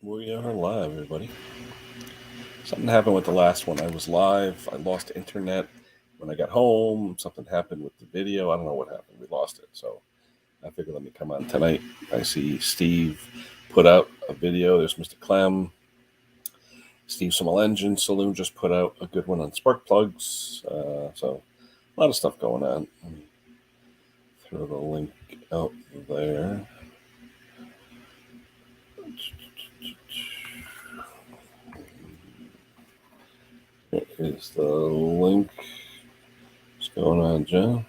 We are live, everybody. Something happened with the last one. I was live. I lost internet when I got home. Something happened with the video. I don't know what happened. We lost it. So I figured let me come on tonight. I see Steve put out a video. There's Mr. Clem. Steve Small Engine Saloon just put out a good one on spark plugs. So a lot of stuff going on. Let me throw the link out there. Here is the link. What's going on, John?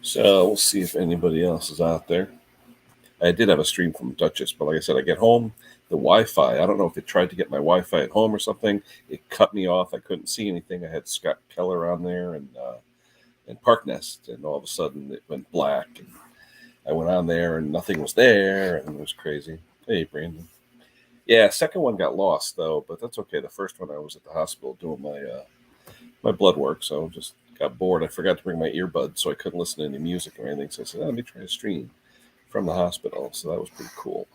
So we'll see if anybody else is out there. I did have a stream from Duchess, but like I said, I get home, the Wi-Fi, I don't know if it tried to get my Wi-Fi at home or something. It cut me off. I couldn't see anything. I had Scott Keller on there and Park Nest, and all of a sudden it went black. And I went on there and nothing was there, and it was crazy. Hey, Brandon. Yeah, second one got lost though, but that's okay. The first one I was at the hospital doing my blood work, so just got bored. I forgot to bring my earbuds, so I couldn't listen to any music or anything. So I said, let me try to stream from the hospital. So that was pretty cool.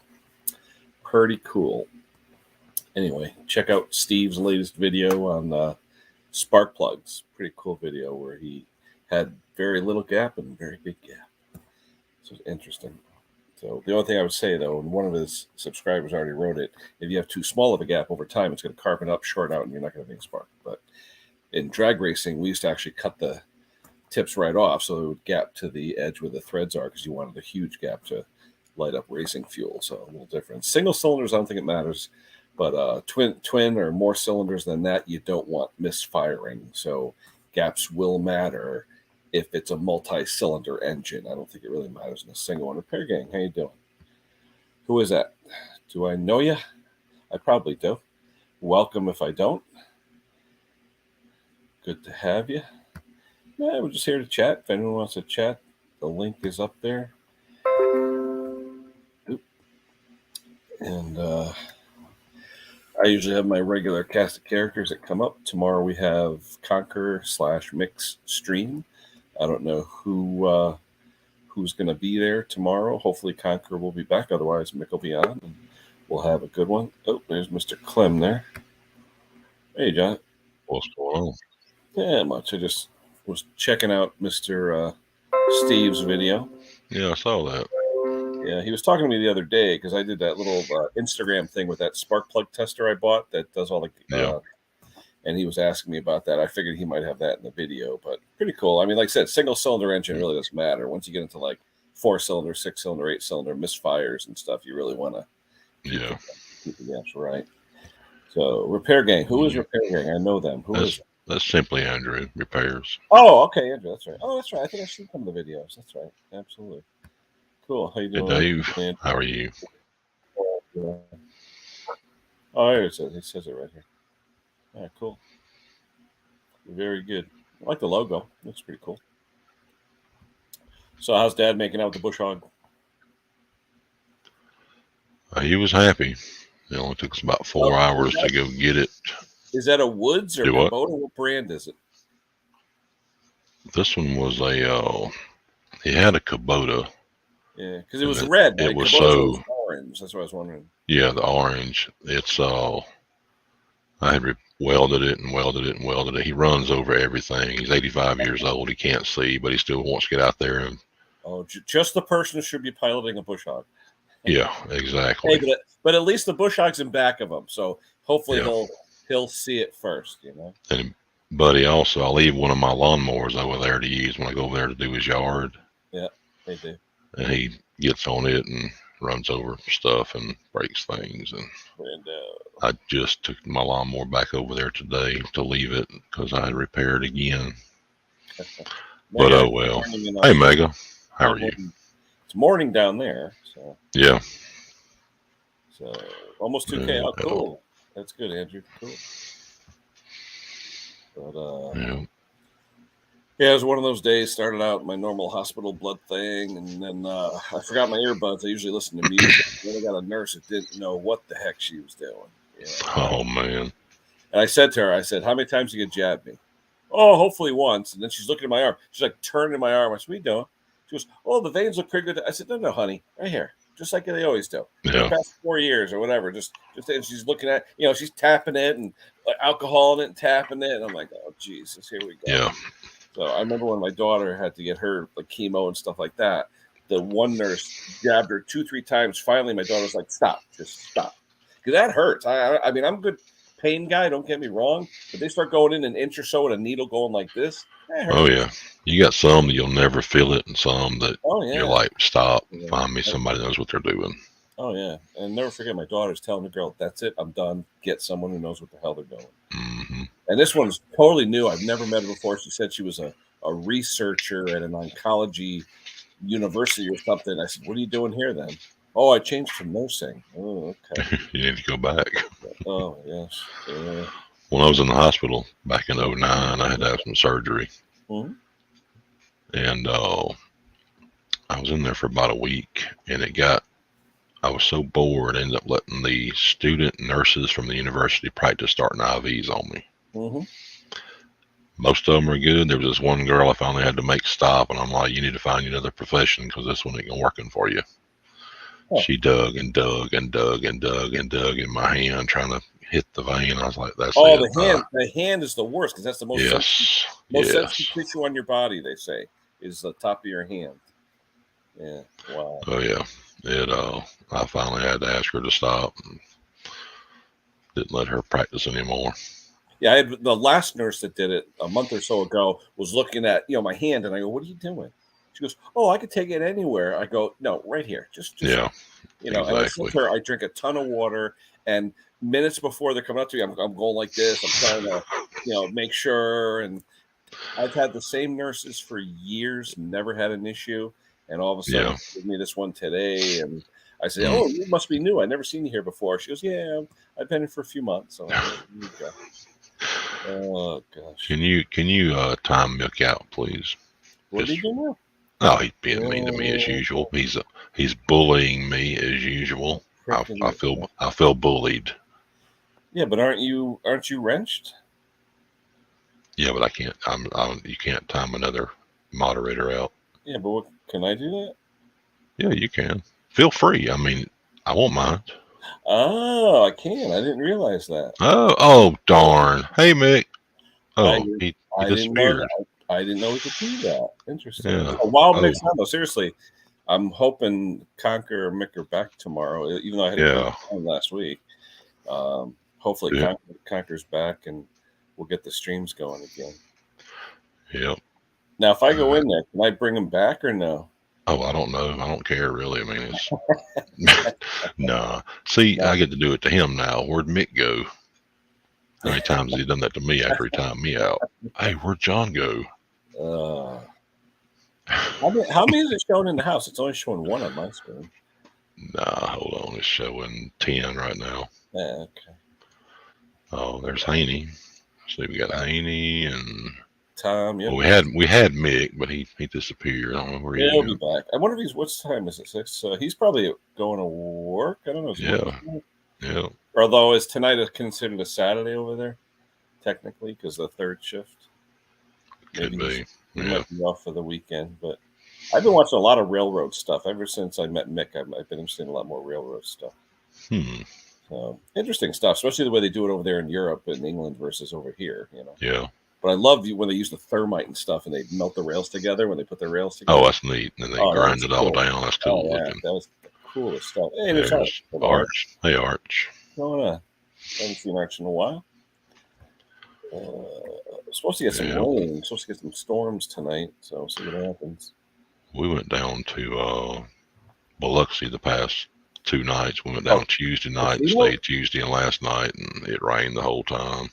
Pretty cool. Anyway, check out Steve's latest video on spark plugs. Pretty cool video where he had very little gap and very big gap. So it's interesting. So the only thing I would say, though, and one of his subscribers already wrote it, if you have too small of a gap over time, it's going to carbon up, short out, and you're not going to make a spark. But in drag racing, we used to actually cut the tips right off so it would gap to the edge where the threads are because you wanted a huge gap to light up racing fuel. So a little different. Single cylinders, I don't think it matters. But twin or more cylinders than that, you don't want misfiring. So gaps will matter if it's a multi-cylinder engine. I don't think it really matters in a single one. Repair Gang, how you doing? Who is that? Do I know you? I probably do. Welcome if I don't. Good to have you. Yeah, we're just here to chat. If anyone wants to chat, the link is up there. And I usually have my regular cast of characters that come up. Tomorrow we have Conquer/Mix stream. I don't know who's going to be there tomorrow. Hopefully Conquer will be back. Otherwise, Mick will be on, and we'll have a good one. Oh, there's Mr. Clem there. Hey, John. What's going on? Yeah, much. I just was checking out Mr. Steve's video. Yeah, I saw that. Yeah, he was talking to me the other day because I did that little Instagram thing with that spark plug tester I bought that does all the and he was asking me about that. I figured he might have that in the video, but pretty cool. I mean, like I said, single cylinder engine really doesn't matter. Once you get into like 4-cylinder, 6-cylinder, 8-cylinder misfires and stuff, you really want to keep the gaps right. So Repair Gang, who is Repair Gang? I know them. Who is? That's simply Andrew Repairs. Oh, okay, Andrew. That's right. Oh, that's right. I think I've seen some of the videos. That's right. Absolutely. Cool. How you doing? Hey, Dave. Andrew? How are you? Oh, here it says. He says it right here. Yeah, cool. Very good. I like the logo. Looks pretty cool. So how's Dad making out with the bush hog? He was happy. It only took us about 4 hours to go get it. Is that a Woods or a Kubota? What brand is it? This one was he had a Kubota. Yeah, because it was red. It was so orange. That's what I was wondering. Yeah, the orange. It's I had welded it. He runs over everything. He's 85 years old. He can't see, but he still wants to get out there and. Oh, just the person who should be piloting a bush hog. Yeah, exactly. Hey, but at least the bush hog's in back of him, so hopefully he'll see it first, you know. And buddy, also I leave one of my lawnmowers over there to use when I go over there to do his yard. Yeah, they do. And he gets on it and runs over stuff and breaks things. And I just took my lawnmower back over there today to leave it because I had to repair it again. But oh well. Hey, Mega, how are you? It's morning down there, so yeah. So almost 2K. Oh, cool. That's good, Andrew. Cool. But yeah, it was one of those days. Started out my normal hospital blood thing, and then I forgot my earbuds. I usually listen to music. Then I got a nurse that didn't know what the heck she was doing. You know? Oh man! And I said to her, "How many times you gonna jab me?" Oh, hopefully once. And then she's looking at my arm. She's like turning my arm. I said, "What are you doing?" She goes, "Oh, the veins look pretty good." I said, "No, honey, right here, just like they always do for the Yeah. past 4 years or whatever." And she's looking at, she's tapping it and alcohol in it and tapping it. And I'm like, "Oh, Jesus, here we go." Yeah. So I remember when my daughter had to get her like chemo and stuff like that. The one nurse jabbed her 2-3 times. Finally, my daughter was like, "Stop, just stop," because that hurts. I mean, I'm a good pain guy. Don't get me wrong, but they start going in an inch or so with a needle going like this. That hurts. Oh yeah. You got some that you'll never feel it, and some that you're yeah. like, "Stop, Yeah. find me somebody knows what they're doing." Oh yeah, and never forget my daughter's telling the girl, "That's it, I'm done. Get someone who knows what the hell they're doing." Mm-hmm. And this one's totally new. I've never met her before. She said she was a researcher at an oncology university or something. I said, "What are you doing here then?" "Oh, I changed to nursing." "Oh, okay." You need to go back. Oh, yes. Yeah. When I was in the hospital back in 2009, I had to have some surgery. Mm-hmm. And I was in there for about a week, and I was so bored, I ended up letting the student nurses from the university practice starting IVs on me. Mm-hmm. Most of them are good. There was this one girl I finally had to make stop, and I'm like, "You need to find another profession because this one ain't gonna working for you." Oh. She dug and dug and dug and dug and dug in my hand trying to hit the vein. I was like, "That's Oh, it." the hand is the worst because that's the most sensitive tissue on your body. They say is the top of your hand. Yeah. Wow. Oh yeah. I finally had to ask her to stop and didn't let her practice anymore. Yeah, I had the last nurse that did it a month or so ago was looking at my hand, and I go, "What are you doing?" She goes, "Oh, I could take it anywhere." I go, "No, right here, just Yeah, And I said exactly. to her, I drink a ton of water, and minutes before they're coming up to me, I'm going like this. I'm trying to make sure. And I've had the same nurses for years, never had an issue, and all of a sudden, Yeah. give me this one today, and I say, Mm. "Oh, you must be new. I never seen you here before." She goes, "Yeah, I've been here for a few months." So there you go. Oh gosh. Can you time Milk out, please? What did he do now? Oh, he's being mean to me as usual. He's bullying me as usual. I feel bullied. Yeah, but aren't you wrenched? Yeah, but I can't. You can't time another moderator out. Yeah, but can I do that? Yeah, you can. Feel free. I mean, I won't mind. Oh, I can. I didn't realize that. Oh, darn. Hey, Mick. Oh, he I didn't know disappeared. that. I didn't know we could do that. Interesting. Yeah. So while Mick's on, though, seriously, I'm hoping Conquer and Mick are back tomorrow. Even though I had a time last week, hopefully Conquer's back and we'll get the streams going again. Yep. Now, if I go in there, can I bring him back or no? Oh, I don't know. I don't care really. I mean, it's nah. See, I get to do it to him now. Where'd Mick go? How many times has he done that to me after he timed me out? Hey, where'd John go? How many is it showing in the house? It's only showing one on my screen. Nah, hold on. It's showing 10 right now. Yeah, okay. Oh, there's Haney. See, we got Haney and Tom. Yeah. Well, we had Mick, but he disappeared. I don't know where he is. He'll be back. I wonder if what time is it? 6? He's probably going to work. I don't know. Yeah. Although is tonight considered a Saturday over there, technically, because the third shift. Could be. He might be off for the weekend, but I've been watching a lot of railroad stuff ever since I met Mick. I've been interested in a lot more railroad stuff. So interesting stuff, especially the way they do it over there in Europe and England versus over here. Yeah. But I love when they use the thermite and stuff, and they melt the rails together when they put the rails together. Oh, that's neat. And they grind it all down. That's cool looking. That was the coolest stuff. Hey, there's Arch. Hey, Arch. What's going on? I haven't seen Arch in a while. Supposed to get some rain. Supposed to get some storms tonight. So we'll see what happens. We went down to Biloxi the past 2 nights. We went down Tuesday night and stayed Tuesday and last night, and it rained the whole time.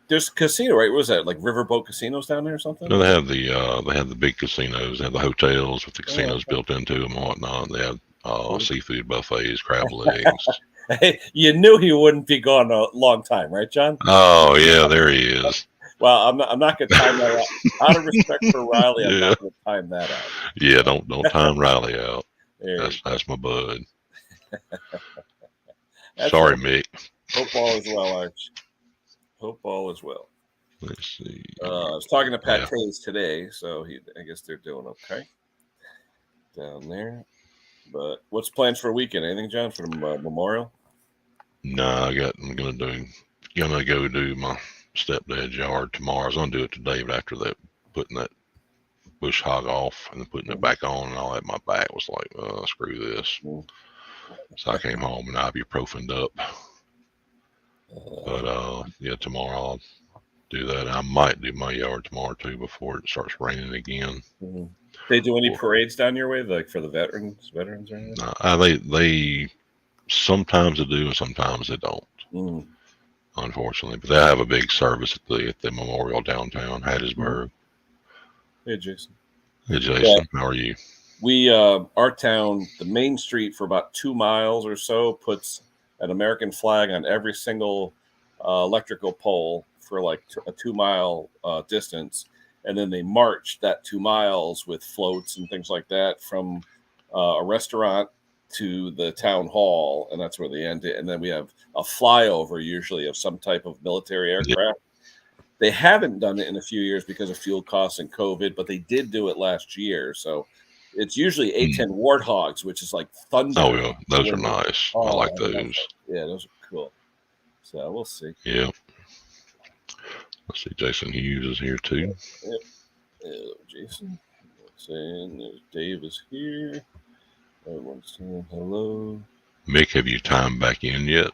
There's a casino, right? What was that, like Riverboat Casinos down there or something? No, they have the big casinos. They have the hotels with the casinos built into them and whatnot. They have seafood buffets, crab legs. Hey, you knew he wouldn't be gone a long time, right, John? Oh yeah, there he is. Well, I'm not going to time that out. Out of respect for Riley, I'm not going to time that out. Yeah, don't time Riley out. That's my bud. Sorry, Mick. Hope all is well, Arch. Hope all is well. Let's see. I was talking to Pat Tays today, so I guess they're doing okay. down there. But what's plans for a weekend? Anything, John, for the Memorial? No, I'm gonna go do my stepdad's yard tomorrow. I was gonna do it today, but after that, putting that bush hog off and then putting it back on and all that, my back was like, screw this. So I came home and ibuprofened up. But yeah, tomorrow I'll do that. I might do my yard tomorrow too before it starts raining again. They do any parades down your way, like for the veterans or anything? They sometimes they do and sometimes they don't. Unfortunately, but they have a big service at the memorial downtown Hattiesburg. Hey, Jason. Hey, Jason, how are you? We our town, the main street for about 2 miles or so, puts an American flag on every single electrical pole for like a 2 mile distance, and then they march that 2 miles with floats and things like that from a restaurant to the town hall, and that's where they end it. And then we have a flyover usually of some type of military aircraft. They haven't done it in a few years because of fuel costs and COVID, but they did do it last year. So it's usually A-10 Warthogs, which is like thunder. Oh yeah, those are nice. I like those. Yeah, those are cool. So we'll see. Yeah. Let's see, Jason Hughes is here too. Yep. Hello, Jason. Saying Dave is here. Everyone's saying hello. Mick, have you timed back in yet?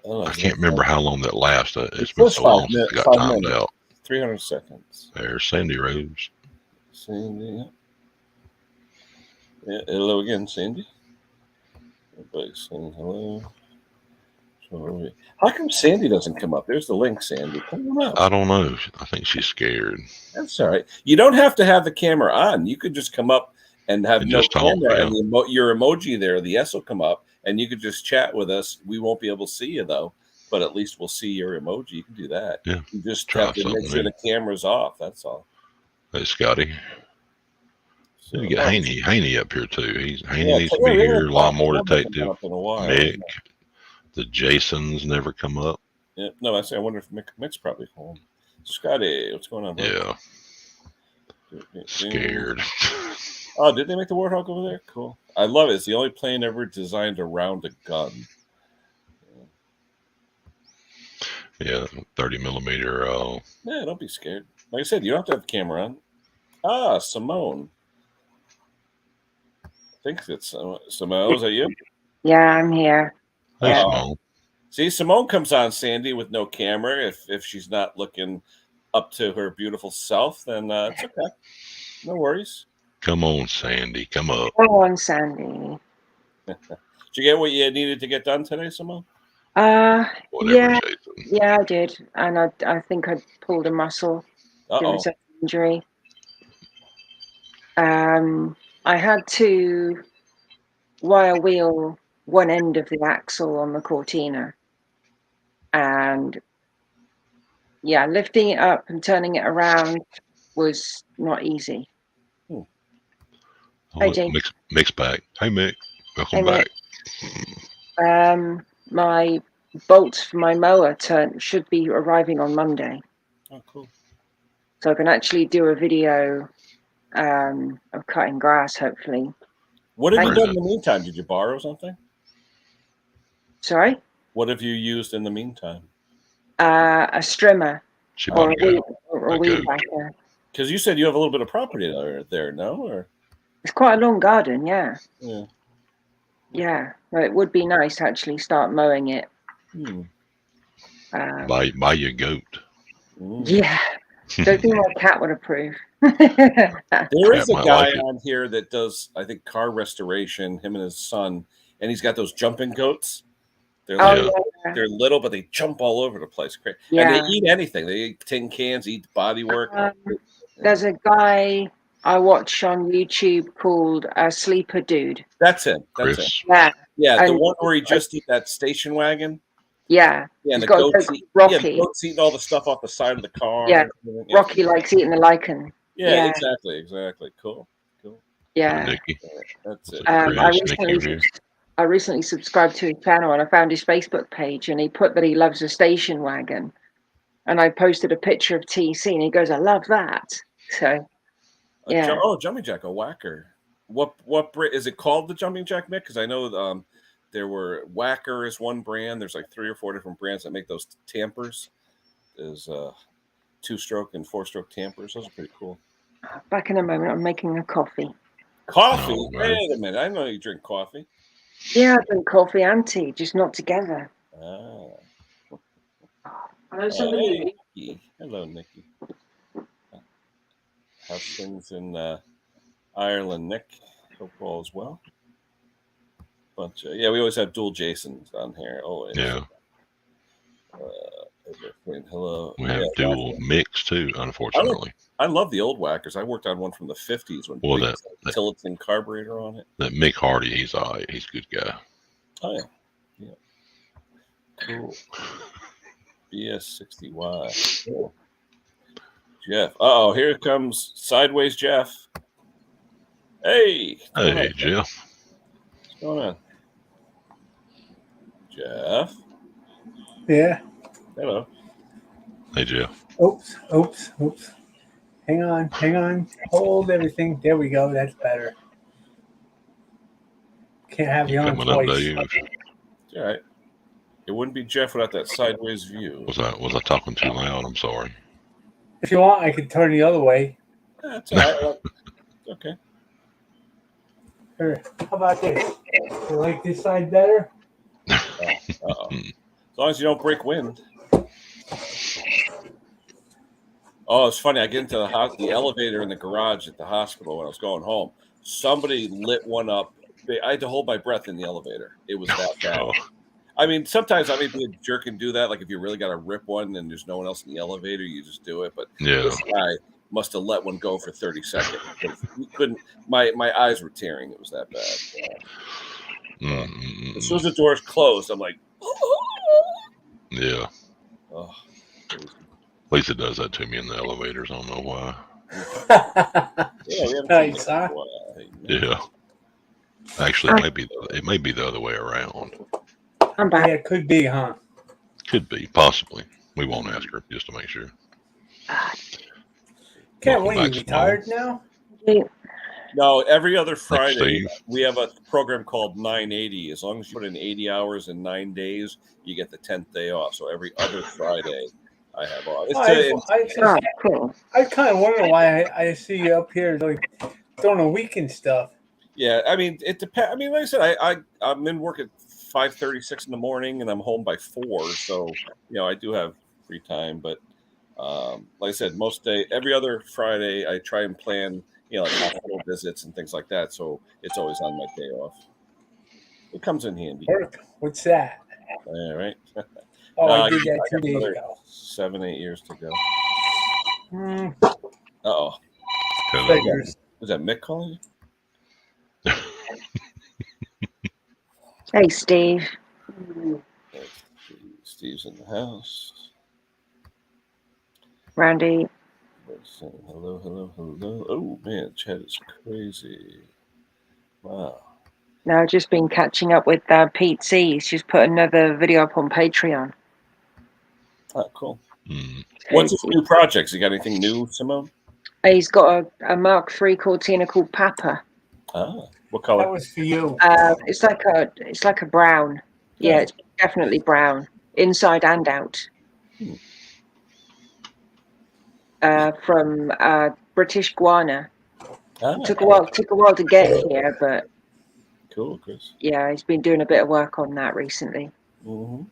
I can't remember how long that lasted. It's been so long since I got timed out. 300 seconds. There's Sandy Rose. Sandy. Yeah, hello again, Sandy. Everybody's saying hello. How come Sandy doesn't come up? There's the link, Sandy. Come on up. I don't know. I think she's scared. That's all right. You don't have to have the camera on. You could just come up and have no camera, and your emoji there, the S will come up, and you could just chat with us. We won't be able to see you though, but at least we'll see your emoji. You can do that. Yeah. You just have to make sure the camera's off. That's all. Hey, Scotty. So, you get Haney up here too. Haney needs to be here. A lot more detective. Mick. The Jasons never come up. Yeah. No, I wonder if Mick's probably home. Scotty, what's going on, bro? Yeah. Scared. Oh, did they make the Warthog over there? Cool. I love it. It's the only plane ever designed around a gun. Yeah, 30 millimeter. Yeah, don't be scared. Like I said, you don't have to have the camera on. Ah, Simone. I think it's Simone. Is that you? Yeah, I'm here. Hey, Simone. See, Simone comes on, Sandy, with no camera. If she's not looking up to her beautiful self, then it's okay. No worries. Come on, Sandy. Come up. Come on, Sandy. Did you get what you needed to get done today, Simone? Yeah, I did, and I think I pulled a muscle. There was an injury. I had to wire wheel one end of the axle on the Cortina, and yeah, lifting it up and turning it around was not easy. Hey, James. Mick's back. Hey, Mick. Welcome back. Mick. My bolts for my mower should be arriving on Monday. Oh, cool. So I can actually do a video of cutting grass, hopefully. What have you done in the meantime? Did you borrow something? Sorry? What have you used in the meantime? A strimmer or a weed whacker. Because you said you have a little bit of property there, no? Or it's quite a long garden, yeah. Yeah. Yeah, well, it would be nice to actually start mowing it. Buy your goat. Yeah, don't think my cat would approve. There is a guy on here that does, I think, car restoration. Him and his son, and he's got those jumping goats. They're little, but they jump all over the place. Yeah. And they eat anything. They eat tin cans, eat body work. There's a guy I watch on YouTube called Sleeper Dude. That's him. That's it. Yeah. The one where he just eat that station wagon. Yeah. And the goats eating all the stuff off the side of the car. Yeah. Rocky likes eating the lichen. Yeah. Exactly. Cool. Yeah. That's it. I recently subscribed to his channel and I found his Facebook page and he put that he loves a station wagon. And I posted a picture of TC and he goes, I love that. So, yeah. Jumping Jack, a whacker. What is it called? The jumping jack, Mick? Because I know there were Whacker is one brand. There's like 3 or 4 different brands that make those tampers. There's 2-stroke and 4-stroke tampers. Those are pretty cool. Back in a moment. I'm making a coffee. Coffee? Oh, right. Wait a minute. I know you drink coffee. Yeah, I drink coffee and tea, just not together. Ah. Hello, somebody. Nikki. Hello, Nikki. How's things in Ireland, Nick? Hope all is well. We always have dual Jasons on here. Always. Yeah. Hello. We have dual mix too, unfortunately. I love the old Whackers. I worked on one from the 50s when that Tilliton carburetor on it. That Mick Hardy, he's all right. He's a good guy. Oh yeah. Cool. BS60Y. Cool. Jeff. Uh-oh, here comes Sideways Jeff. Hey. Hey, Jeff. What's going on? Jeff. Yeah. Hello. Hey, Jeff. Oops. Hang on. Hold everything. There we go. That's better. Can't have you on twice. All right. It wouldn't be Jeff without that sideways view. Was I talking too loud? I'm sorry. If you want, I could turn the other way. That's all right. Okay. Here, how about this? You like this side better? Uh-oh. As long as you don't break wind. Oh, it's funny. I get into the elevator in the garage at the hospital when I was going home. Somebody lit one up. I had to hold my breath in the elevator. It was that bad. I mean, sometimes I may be a jerk and do that. Like if you really got to rip one and there's no one else in the elevator, you just do it. But this guy must have let one go for 30 seconds. He couldn't. My eyes were tearing. It was that bad. As soon as the doors closed, I'm like, yeah. Oh, Lisa does that to me in the elevators. I don't know why. Nice, huh? Yeah. Actually, it may be the other way around. I'm back. Yeah, it could be, huh? Could be, possibly. We won't ask her just to make sure. Can't wait. You retired now? No, every other Friday we have a program called 980. As long as you put in 80 hours in 9 days, you get the 10th day off. So every other Friday I have off. Cool. I kind of wonder why I see you up here like doing a weekend stuff. Yeah, I mean it depends. I mean, like I said, I'm in work at 5:36 in the morning and I'm home by 4. So I do have free time. But like I said, every other Friday I try and plan like hospital visits and things like that. So it's always on my day off. It comes in handy. What's that? All right. I did that 2 days ago. 7-8 years to go. Hello. Was that Mick calling you? Hey, Steve. Steve's in the house. Randy. Hello. Oh, man, chat is crazy. Wow. No, I've just been catching up with Pete C. She's put another video up on Patreon. Oh, cool. What's his new projects? You got anything new, Simone? He's got a Mark III Cortina called Papa. Ah, what color? That was for you. It's like a brown. Yeah, it's definitely brown, inside and out. From British Guiana. Took a while to get here, but cool, Chris. Yeah, he's been doing a bit of work on that recently. Mm-hmm.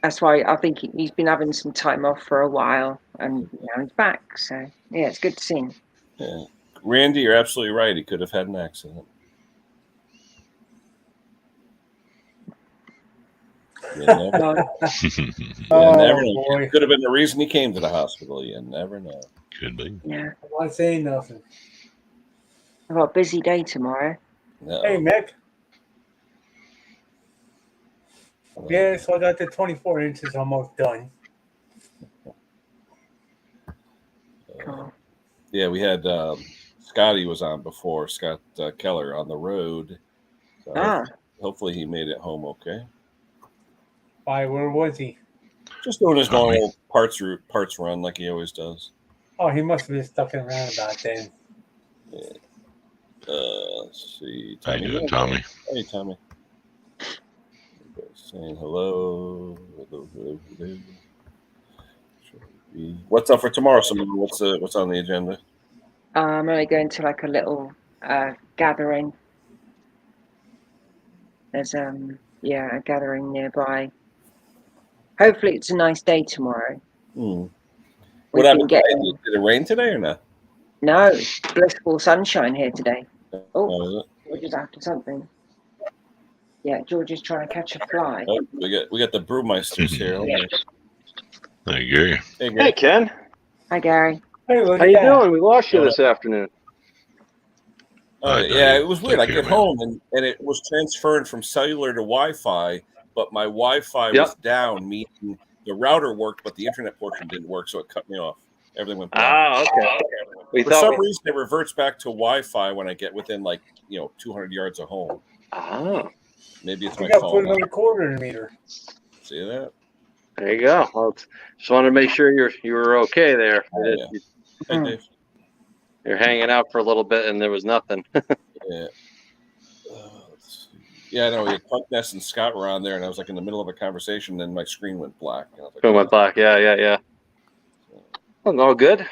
That's why I think he's been having some time off for a while, and now he's back. So yeah, it's good to see him. Yeah, Randy, you're absolutely right. He could have had an accident. You never know. Boy. Could have been the reason he came to the hospital. You never know. Could be. Yeah. I'm not saying nothing. I've got a busy day tomorrow. No. Hey, Mick. Yeah, so I got the 24 inches almost done. Cool. Yeah, we had Scotty was on before, Scott Keller on the road. So hopefully he made it home okay. Why? Where was he? Just doing his normal parts run like he always does. Oh, he must have been stuck in a roundabout then. Yeah. Let's see. How you doing, Tommy? Hey, Tommy. Saying hello. Hello. What's up for tomorrow, Simone? What's on the agenda? I'm only going to like a little gathering. There's a gathering nearby. Hopefully it's a nice day tomorrow. What happened today? Did it rain today or not? No, it's blissful sunshine here today. Oh, George is after something. Yeah, George is trying to catch a fly. Oh, we got the brewmeisters here. Hey, Gary. Hey, Ken. Hi, Gary. Hey, how you doing? We lost you this afternoon. Yeah, it was weird. I get home and it was transferring from cellular to Wi-Fi, but my Wi-Fi was down, meaning the router worked, but the internet portion didn't work, so it cut me off. Everything went black. Okay. For some reason, it reverts back to Wi-Fi when I get within 200 yards of home. Maybe it's my phone. Put another quarter in the meter. See that? There you go. Well, just wanted to make sure you were okay there. Hey, Dave. You're hanging out for a little bit, and there was nothing. Yeah. Yeah, I know. Punk Ness and Scott were on there, and I was in the middle of a conversation, and then my screen went black. It went black. Yeah. Well, all good.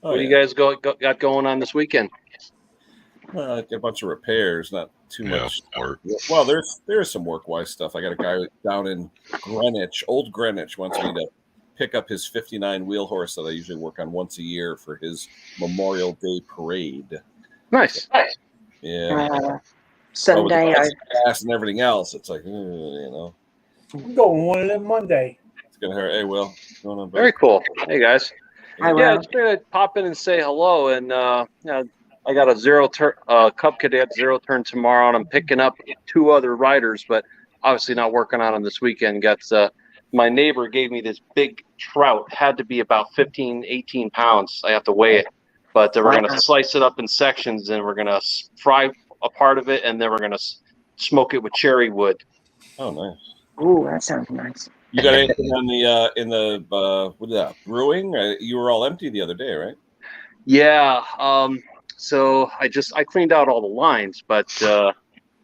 What do you guys got going on this weekend? I get a bunch of repairs, not too much work. Well, there's some work-wise stuff. I got a guy down in Greenwich, old Greenwich, wants me to pick up his 59 wheel horse that I usually work on once a year for his Memorial Day parade. Nice. Yeah. Sunday. Gas and everything else. It's like, I'm going one of them Monday. It's gonna hurt. Hey, Will. What's going on, buddy? Very cool. Hey, guys. Hi, I just figured I'd pop in and say hello, and I got a Cub Cadet zero turn tomorrow, and I'm picking up 2 other riders, but obviously not working on them this weekend. My neighbor gave me this big trout, had to be about 15, 18 pounds. I have to weigh it, but we're going to slice it up in sections, and we're going to fry a part of it, and then we're going to smoke it with cherry wood. Oh, nice. Ooh, that sounds nice. You got anything on in the brewing? You were all empty the other day, right? Yeah. So I cleaned out all the lines, but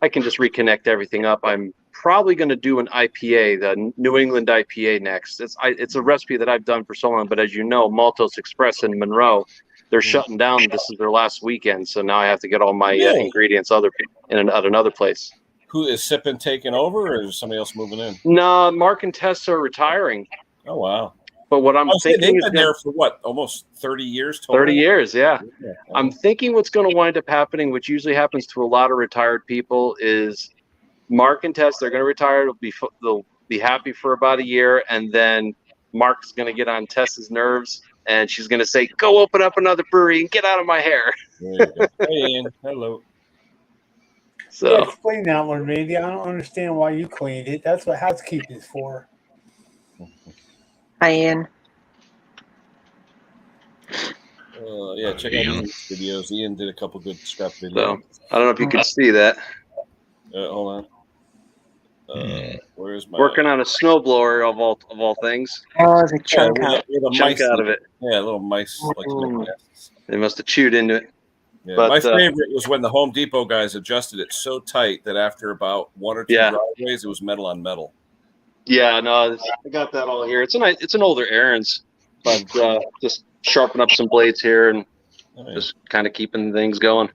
I can just reconnect everything up. I'm probably going to do an IPA, the New England IPA next. It's a recipe that I've done for so long, but as you know, Maltos Express in Monroe, they're shutting down. This is their last weekend, so now I have to get all my ingredients at another place. Who is Sippin taking over, or is somebody else moving in? No, Mark and Tess are retiring. Oh, wow. But what I'm thinking they've been there for what, almost 30 years total? 30 years, yeah. I'm thinking what's going to wind up happening, which usually happens to a lot of retired people, is Mark and Tess, they're going to retire. They'll be happy for about a year, and then Mark's going to get on Tess's nerves, and she's going to say, "Go open up another brewery and get out of my hair." There you go. Hey, Ian. Hello. So explain that one, maybe. I don't understand why you cleaned it. That's what housekeeping is for. Hi, Ian. Check out Ian's videos. Ian did a couple good scrap videos. So, I don't know if you can see that. Hold on. Where's my working on a snowblower of all things? Oh, there's a chunk out. Chunk out of it. Yeah, little mice. They must have chewed into it. Yeah, but my favorite was when the Home Depot guys adjusted it so tight that after about 1 or 2 driveways, it was metal on metal. Yeah, no, I got that all here. It's an older Aaron's, but just sharpen up some blades here and just kind of keeping things going.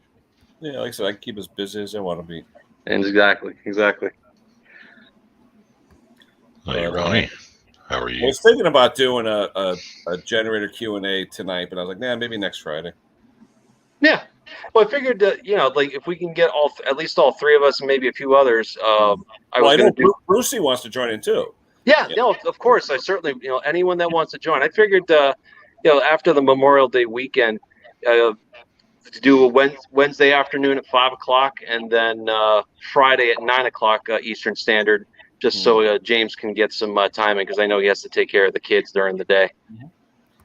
Yeah, like I said, I can keep as busy as I want to be. And exactly. Hey, Ronnie, how are you? I was thinking about doing a generator Q&A tonight, but I was like, maybe next Friday. Yeah. Well, I figured that, if we can get at least all 3 of us and maybe a few others, I know Brucey wants to join in too. Yeah, no, of course. I certainly, anyone that wants to join. I figured, after the Memorial Day weekend, to do a Wednesday afternoon at 5:00 and then Friday at 9:00 Eastern Standard, just so James can get some timing, because I know he has to take care of the kids during the day. Mm-hmm.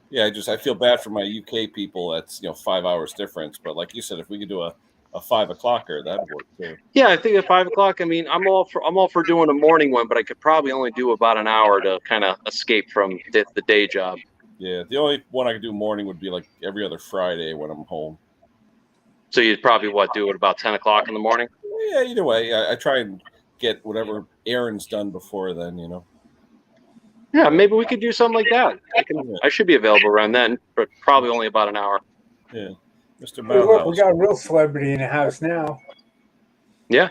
Yeah, I feel bad for my UK people. That's 5 hours difference. But like you said, if we could do a 5:00er, that'd work too. Yeah, I think at 5:00. I mean, I'm all for doing a morning one, but I could probably only do about an hour to kind of escape from the day job. Yeah, the only one I could do morning would be like every other Friday when I'm home. So you'd probably do it about 10 o'clock in the morning? Yeah, either way. I try and get whatever errands done before then, Yeah, maybe we could do something like that. I should be available around then, but probably only about an hour. Yeah. Mr. Hey, look, we Bauhaus. got a real celebrity in the house now. Yeah.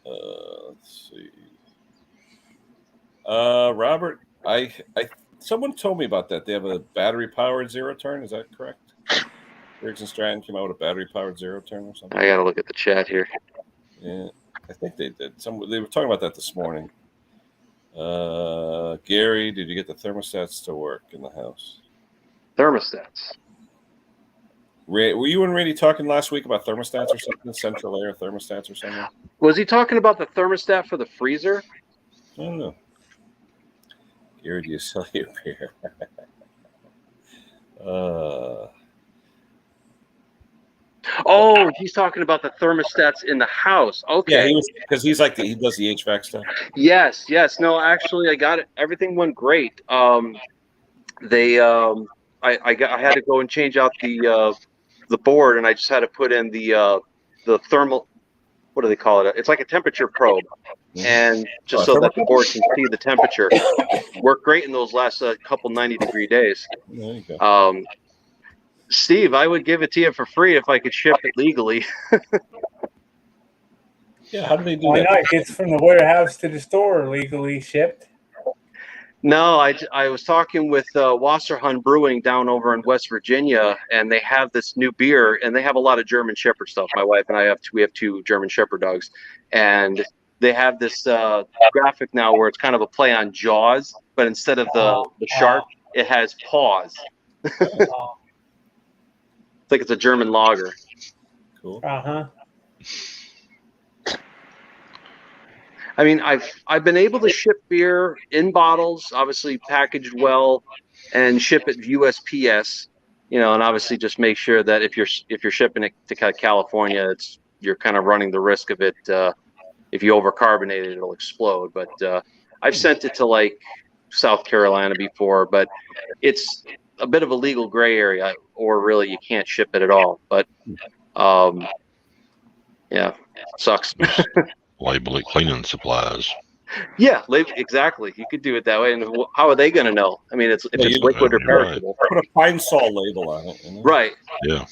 Let's see. Robert, someone told me about that. They have a battery-powered zero turn. Is that correct? Briggs and Stratton came out with a battery-powered zero turn or something. I got to look at the chat here. Yeah, I think they did. They were talking about that this morning. Gary, did you get the thermostats to work in the house? Thermostats. Were you and Randy talking last week about thermostats or something? Central air thermostats or something? Was he talking about the thermostat for the freezer? I don't know. Gary, do you sell your beer? Oh, he's talking about the thermostats in the house. Okay. Yeah, because he does the HVAC stuff. Yes. No, actually, I got it. Everything went great. I had to go and change out the board, and I just had to put in the thermal. What do they call it? It's like a temperature probe, and just so that the board can see the temperature. Worked great in those last couple 90-degree days. There you go. Steve, I would give it to you for free if I could ship it legally. Yeah, how do they do Why that? not? It gets from the warehouse to the store legally shipped. No, I was talking with Wasserhund Brewing down over in West Virginia, and they have this new beer, and they have a lot of German Shepherd stuff. My wife and I have two German Shepherd dogs, and they have this graphic now where it's kind of a play on Jaws, but instead of the shark, it has paws. It's like it's a German lager. Cool. I mean, I've been able to ship beer in bottles, obviously packaged well, and ship it USPS. And obviously just make sure that if you're shipping it to California, you're kind of running the risk of it. If you overcarbonate it, it'll explode. But I've sent it to like South Carolina before, but it's a bit of a legal gray area, or really you can't ship it at all. But yeah, sucks. Label it cleaning supplies. Yeah, exactly. You could do it that way. And how are they going to know? I mean, if it's liquid or perishable. Right. Put a Pine Sol label on it. Right. Yeah.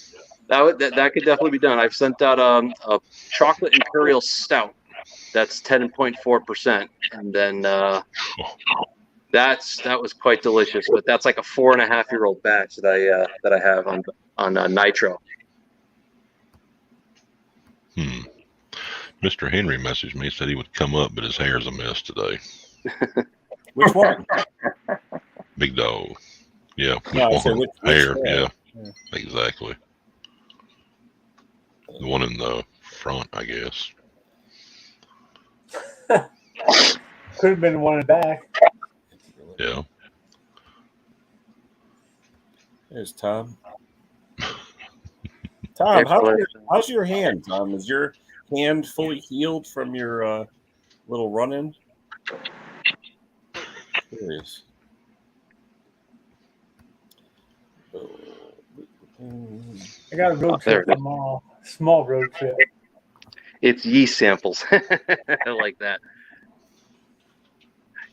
That could definitely be done. I've sent out a chocolate imperial stout. That's 10.4%, and then that was quite delicious. But that's like a 4.5-year-old batch that I have on nitro. Mr. Henry messaged me, said he would come up, but his hair's a mess today. Which one? Big dog. Yeah. Which hair. Yeah. Exactly. The one in the front, I guess. Could have been the one in the back. Yeah. There's Tom. Tom, how's your hand, Tom? Is your hand fully healed from your little run-in? Curious. I got a road trip tomorrow. Small road trip. It's yeast samples. I like that.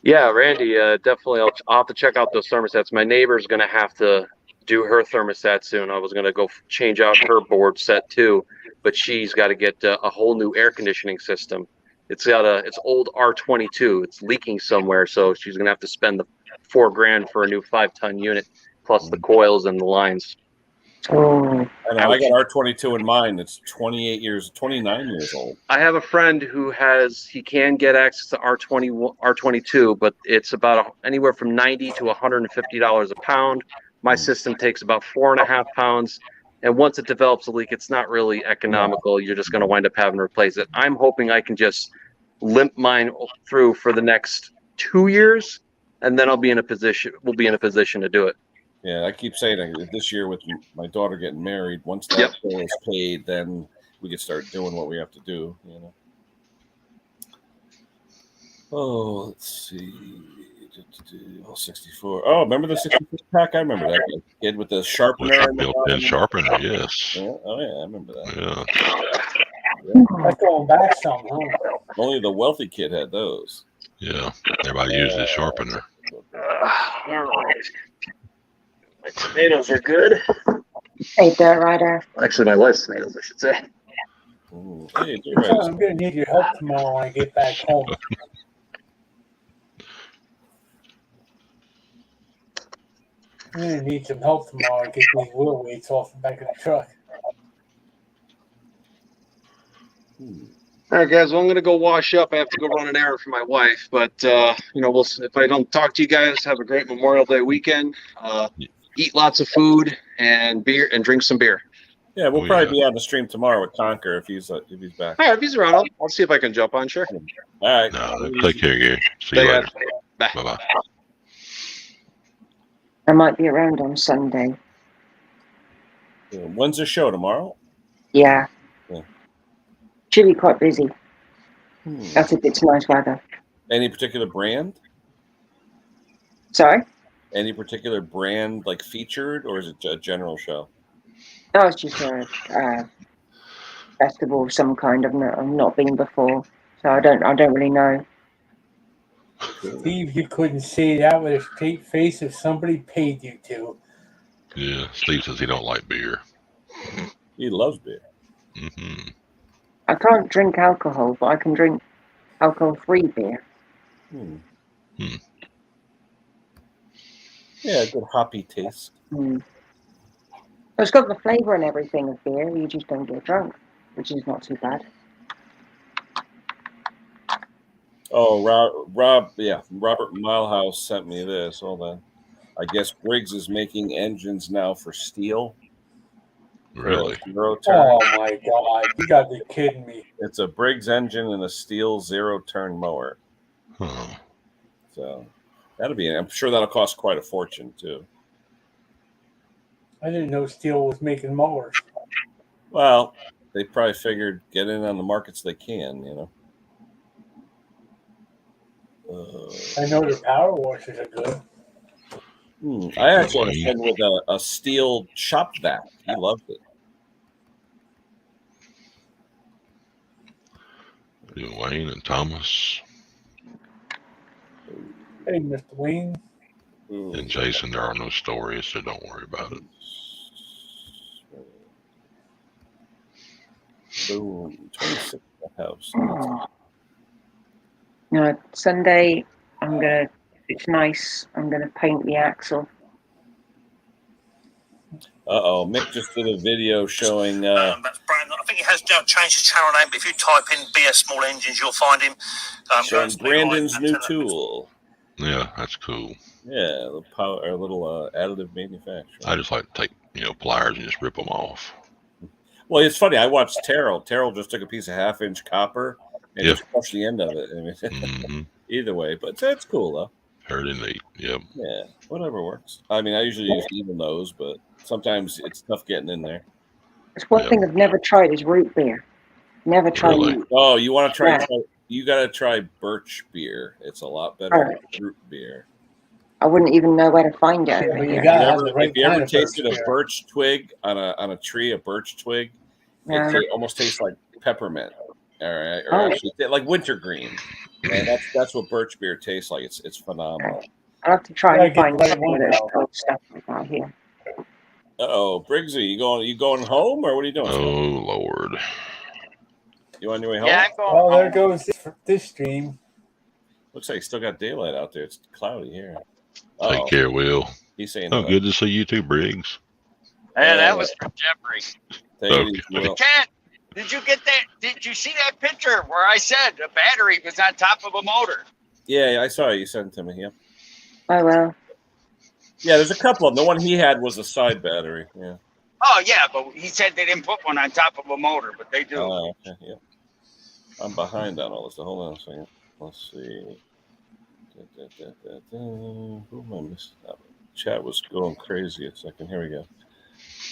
Yeah, Randy, definitely. I'll have to check out those thermostats. My neighbor's going to have to do her thermostat soon. I was going to go change out her board set too, but she's got to get a whole new air conditioning system. It's old R22. It's leaking somewhere, so she's going to have to spend the $4,000 for a new 5-ton unit, plus the coils and the lines. Oh, I got R22 in mine. It's 29 years old. I have a friend who he can get access to R22, but it's about anywhere from $90 to $150 a pound. My system takes about 4.5 pounds. And once it develops a leak, it's not really economical. You're just going to wind up having to replace it. I'm hoping I can just limp mine through for the next 2 years, and then we'll be in a position to do it. Yeah, I keep saying this year with my daughter getting married, once that bill is paid, then we can start doing what we have to do, Oh, let's see. Oh, 64. Oh, remember the 64 pack? I remember that kid with the sharpener. With a built-in sharpener, yes. Yeah. Oh, yeah, I remember that. Yeah. That's going back some, huh? Only the wealthy kid had those. Yeah. Everybody used a sharpener. All right. My tomatoes are good. Hey, Dirt Rider. Actually, my wife's tomatoes, I should say. Ooh. Hey, I'm going to need your help tomorrow when I get back home. I'm going to need some help tomorrow to get these wheel weights off the back of the truck. All right, guys. Well, I'm going to go wash up. I have to go run an errand for my wife. But, we'll if I don't talk to you guys, have a great Memorial Day weekend. Eat lots of food and beer and drink some beer. Yeah, we'll probably be on the stream tomorrow with Conker if he's back. All right, if he's around, I'll see if I can jump on. Sure. All right. No, take care, Gary. See you later. Bye. Bye-bye. I might be around on Sunday. When's the show? Tomorrow? Yeah. Should be quite busy. That's if it's nice weather. Any particular brand? Sorry? Any particular brand like featured, or is it a general show? No, it's just a festival of some kind. I've not been before, so I don't really know. Steve, you couldn't say that with a straight face if somebody paid you to. Yeah, Steve says he don't like beer. He loves beer. Mm-hmm. I can't drink alcohol, but I can drink alcohol-free beer. Yeah, good hoppy taste. It's got the flavour and everything of beer. You just don't get drunk, which is not too bad. Oh, Robert Milehouse sent me this. Hold on. I guess Briggs is making engines now for steel. Really? Oh my God! You got to be kidding me. It's a Briggs engine and a steel 0-turn mower. Huh. So I'm sure that'll cost quite a fortune too. I didn't know steel was making mowers. Well, they probably figured get in on the markets they can, I know the power washers are good. I actually had a friend with a steel shop vac. He loved it. Wayne and Thomas. Hey, Mr. Wayne. And Jason, there are no stories, so don't worry about it. Boom. 26 house. No, Sunday, it's nice, I'm going to paint the axle. Uh-oh, Mick just did a video showing... that's Brandon. I think he has changed his channel name, but if you type in BS Small Engines, you'll find him. Showing Brandon's new tool. Yeah, that's cool. Yeah, a little additive manufacturer. I just like to take, pliers and just rip them off. Well, it's funny. I watched Terrell. Terrell just took a piece of 1/2-inch copper and just crushed the end of it. I mean, either way, but that's cool, though. Very neat. Yep. Yeah, whatever works. I mean, I usually use even those, but sometimes it's tough getting in there. It's one thing I've never tried is root beer. Never tried. Really? Oh, you want to try? Yeah. You got to try birch beer. It's a lot better than root beer. I wouldn't even know where to find it. If you ever tasted a birch twig on a tree, a birch twig, it almost tastes like peppermint. All right, or actually like wintergreen. And that's what birch beer tastes like. It's phenomenal. I'll have to try and find some of this stuff like that here. Briggsy, you going home or what are you doing? Oh Lord. You on your way home? Yeah, I'm going home. There goes this stream. Looks like you still got daylight out there. It's cloudy here. Take care, Will. He's saying good to see you too, Briggs. And that was from Jeffrey. Ken, did you get that? Did you see that picture where I said the battery was on top of a motor? Yeah, I saw it. You sent it to me. Yeah. Oh well. Yeah, there's a couple of them. The one he had was a side battery. Yeah. Oh yeah, but he said they didn't put one on top of a motor, but they do. Oh, okay, yeah. I'm behind on all this. So hold on a second. Let's see. Who am I missing? Chat was going crazy a second. Here we go.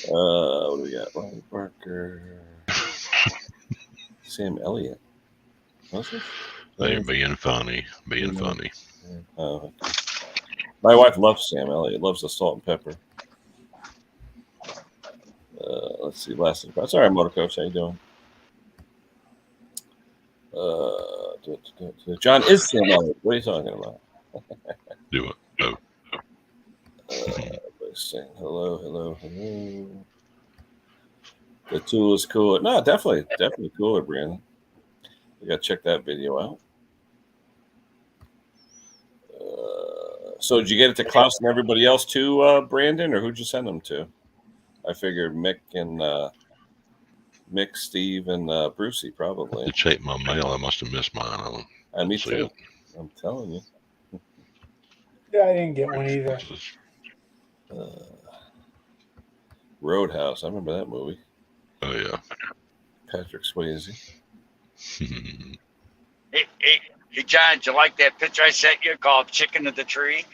What do we got? Ryan Barker. Sam Elliott. What's this? They're being funny. Oh, okay. My wife loves Sam Elliott. Loves the salt and pepper. Let's see. Last thing. Sorry, Motor Coach. How you doing? John is Sam Elliott. What are you talking about? Do it. No. Saying hello. The tool is cool. No, definitely cooler, Brandon. You gotta check that video out. So did you get it to Klaus and everybody else too, Brandon, or who'd you send them to? I figured Mick, Steve, and Brucey probably. To check my mail, I must have missed mine. Me too. I'm telling you. Yeah, I didn't get one either. Roadhouse. I remember that movie. Oh yeah. Patrick Swayze. Hey, John, did you like that picture I sent you called Chicken of the Tree?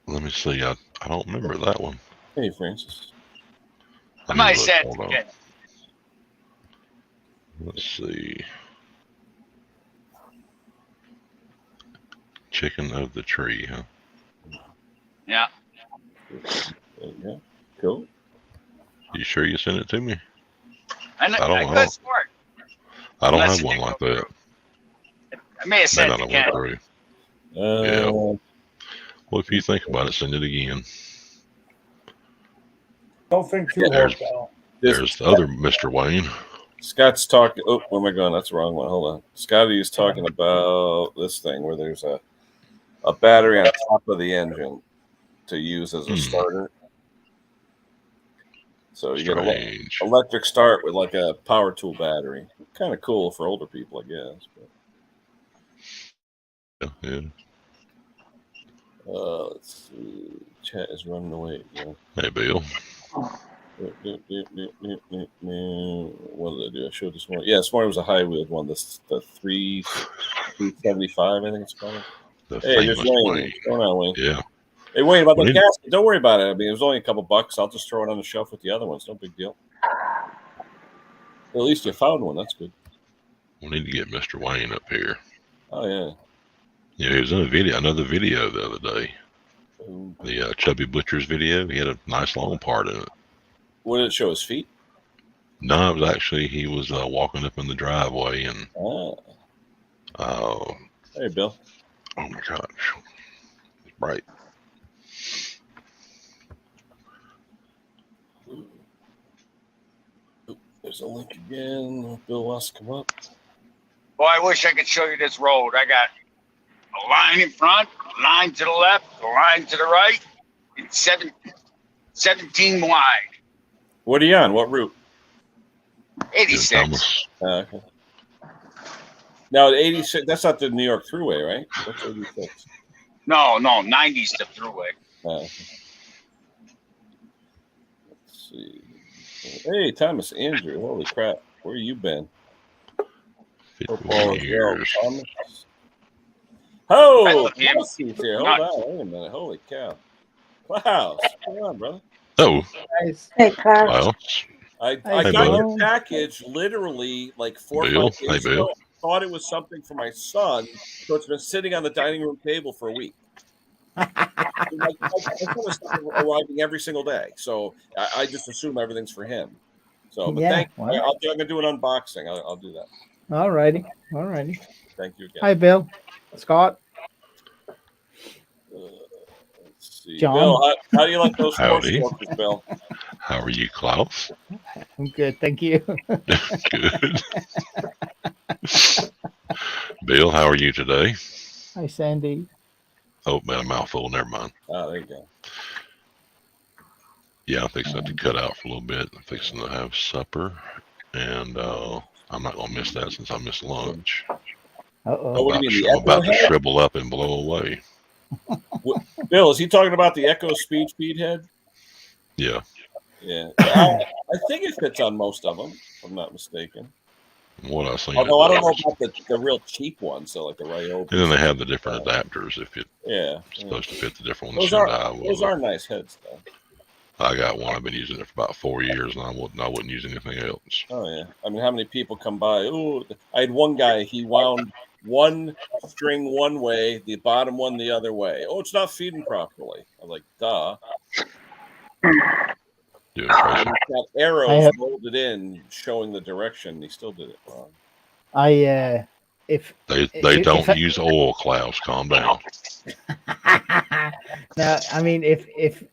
Let me see. I don't remember that one. Hey, Francis. I might have sent it again. Let's see. Chicken of the Tree, huh? Yeah. There you go. Cool. You sure you sent it to me? I don't know. I don't have one like that. I may have sent it again. Yeah. Well, if you think about it, send it again. Don't think too hard. There's the other Mr. Wayne. Scott's talking. Oh, where am I going? That's the wrong one. Hold on. Scotty is talking about this thing where there's a battery on top of the engine to use as a starter. So you get an electric start with like a power tool battery. Kind of cool for older people, I guess. But. Yeah. Let's see. Chat is running away again. Hey, Bill. What did I do? I showed this morning. Yeah, this morning was a high-wheeled one. The 375, I think it's called. Hey, there's Wayne. What's going on, Wayne? Yeah. Hey, Wayne, about the gasket, don't worry about it. I mean, it was only a couple bucks. I'll just throw it on the shelf with the other ones. No big deal. Well, at least you found one. That's good. We need to get Mr. Wayne up here. Oh, yeah. Yeah, he was in another video the other day. Ooh. The Chubby Butcher's video. He had a nice long part in it. What did it show? His feet? No, it was actually, he was walking up in the driveway and... Hey, Bill. Oh, my gosh. It's bright. There's a link again. Bill wants to come up. Boy, I wish I could show you this road. I got a line in front, a line to the left, a line to the right, and 17 wide. What are you on? What route? 86. Okay. Now, 86, that's not the New York Thruway, right? What's 86? No, 90's the Thruway. Let's see. Hey, Thomas Andrew. Holy crap. Where you been? 50 years. Oh, Klaus is here. Hold on. Wait a minute. Holy cow. Klaus. What's going on, brother? Oh. Hey, Klaus. I got your package literally like 4 or 5 days ago. I thought it was something for my son, so it's been sitting on the dining room table for a week. My son is arriving every single day, so I just assume everything's for him. So, but thank you. I'm going to do an unboxing. I'll do that. All righty. Thank you again. Hi, Bill. Scott. Let's see. John. Bill, how do you like those horse walkers, Bill? How are you, Klaus? I'm good, thank you. Good. Bill, how are you today? Hi, Sandy. Oh, man, a mouthful. Never mind. Oh, there you go. Yeah, I'm fixing to cut out for a little bit. I'm fixing to have supper, and I'm not going to miss that since I missed lunch. Uh-oh. I'm about to shrivel up and blow away. Bill, is he talking about the Echo Speed head? Yeah. Yeah. I think it fits on most of them, if I'm not mistaken. What I seen. Although I don't know about the real cheap ones, so like the Ryobi. And then they have the different adapters if it's supposed to fit the different ones. Those are nice heads, though. I got one. I've been using it for about 4 years, and I wouldn't use anything else. Oh yeah. I mean, how many people come by? Oh, I had one guy. He wound one string one way, the bottom one the other way. Oh, it's not feeding properly. I'm like, duh. Do it, Tracy. He's got arrows molded in showing the direction. He still did it wrong. If they don't use oil clouds, calm down. Now, I mean, if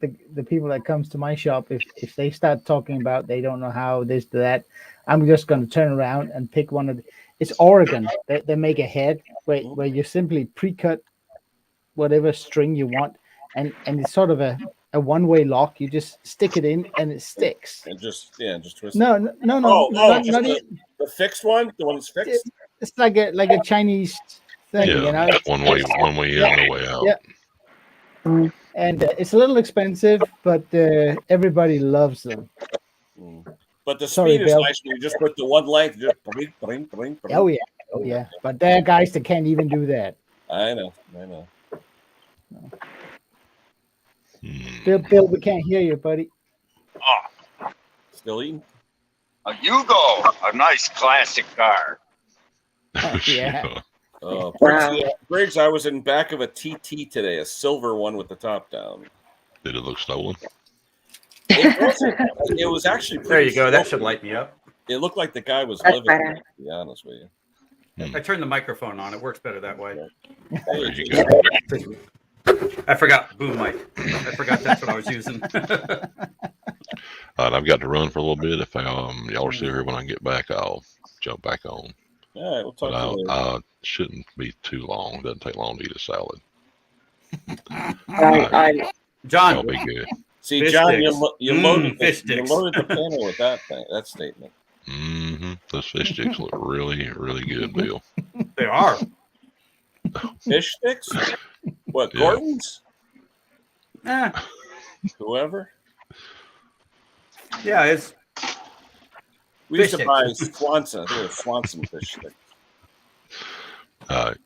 the people that comes to my shop, if they start talking about they don't know how this to that, I'm just going to turn around and pick one of it's Oregon. They make a head where you simply pre-cut whatever string you want, and it's sort of a one-way lock. You just stick it in and it sticks. And just twist. No. Not the fixed one, the one that's fixed. It's like a Chinese thing, Yeah, you know. one way in, no way out. Yeah. And it's a little expensive, but everybody loves them. But the speed is nice when you just put the one length. Just bring. Oh yeah. But there are guys that can't even do that. I know. Bill, we can't hear you, buddy. Oh, still eating? A Yugo, a nice classic car. Yeah. Briggs, I was in back of a TT today, a silver one with the top down. Did it look stolen? It wasn't. It was actually pretty. There you go. That should light me up. It looked like the guy was living there, to be honest with you. I turned the microphone on. It works better that way. There you go. I forgot boom mic. I forgot that's what I was using. I've got to run for a little bit. If y'all are still here when I get back, I'll jump back on. All right, we'll talk to you later. I shouldn't be too long. It doesn't take long to eat a salad. John, I'll be good. See, fish John, sticks. you loaded fish the panel with that statement. Mm-hmm. Those fish sticks look really, really good, Bill. They are. Fish sticks? What, Yeah. Gordon's? Whoever? Yeah, it's. We used Fish to buy Swanson. I think it was Swanson fish sticks.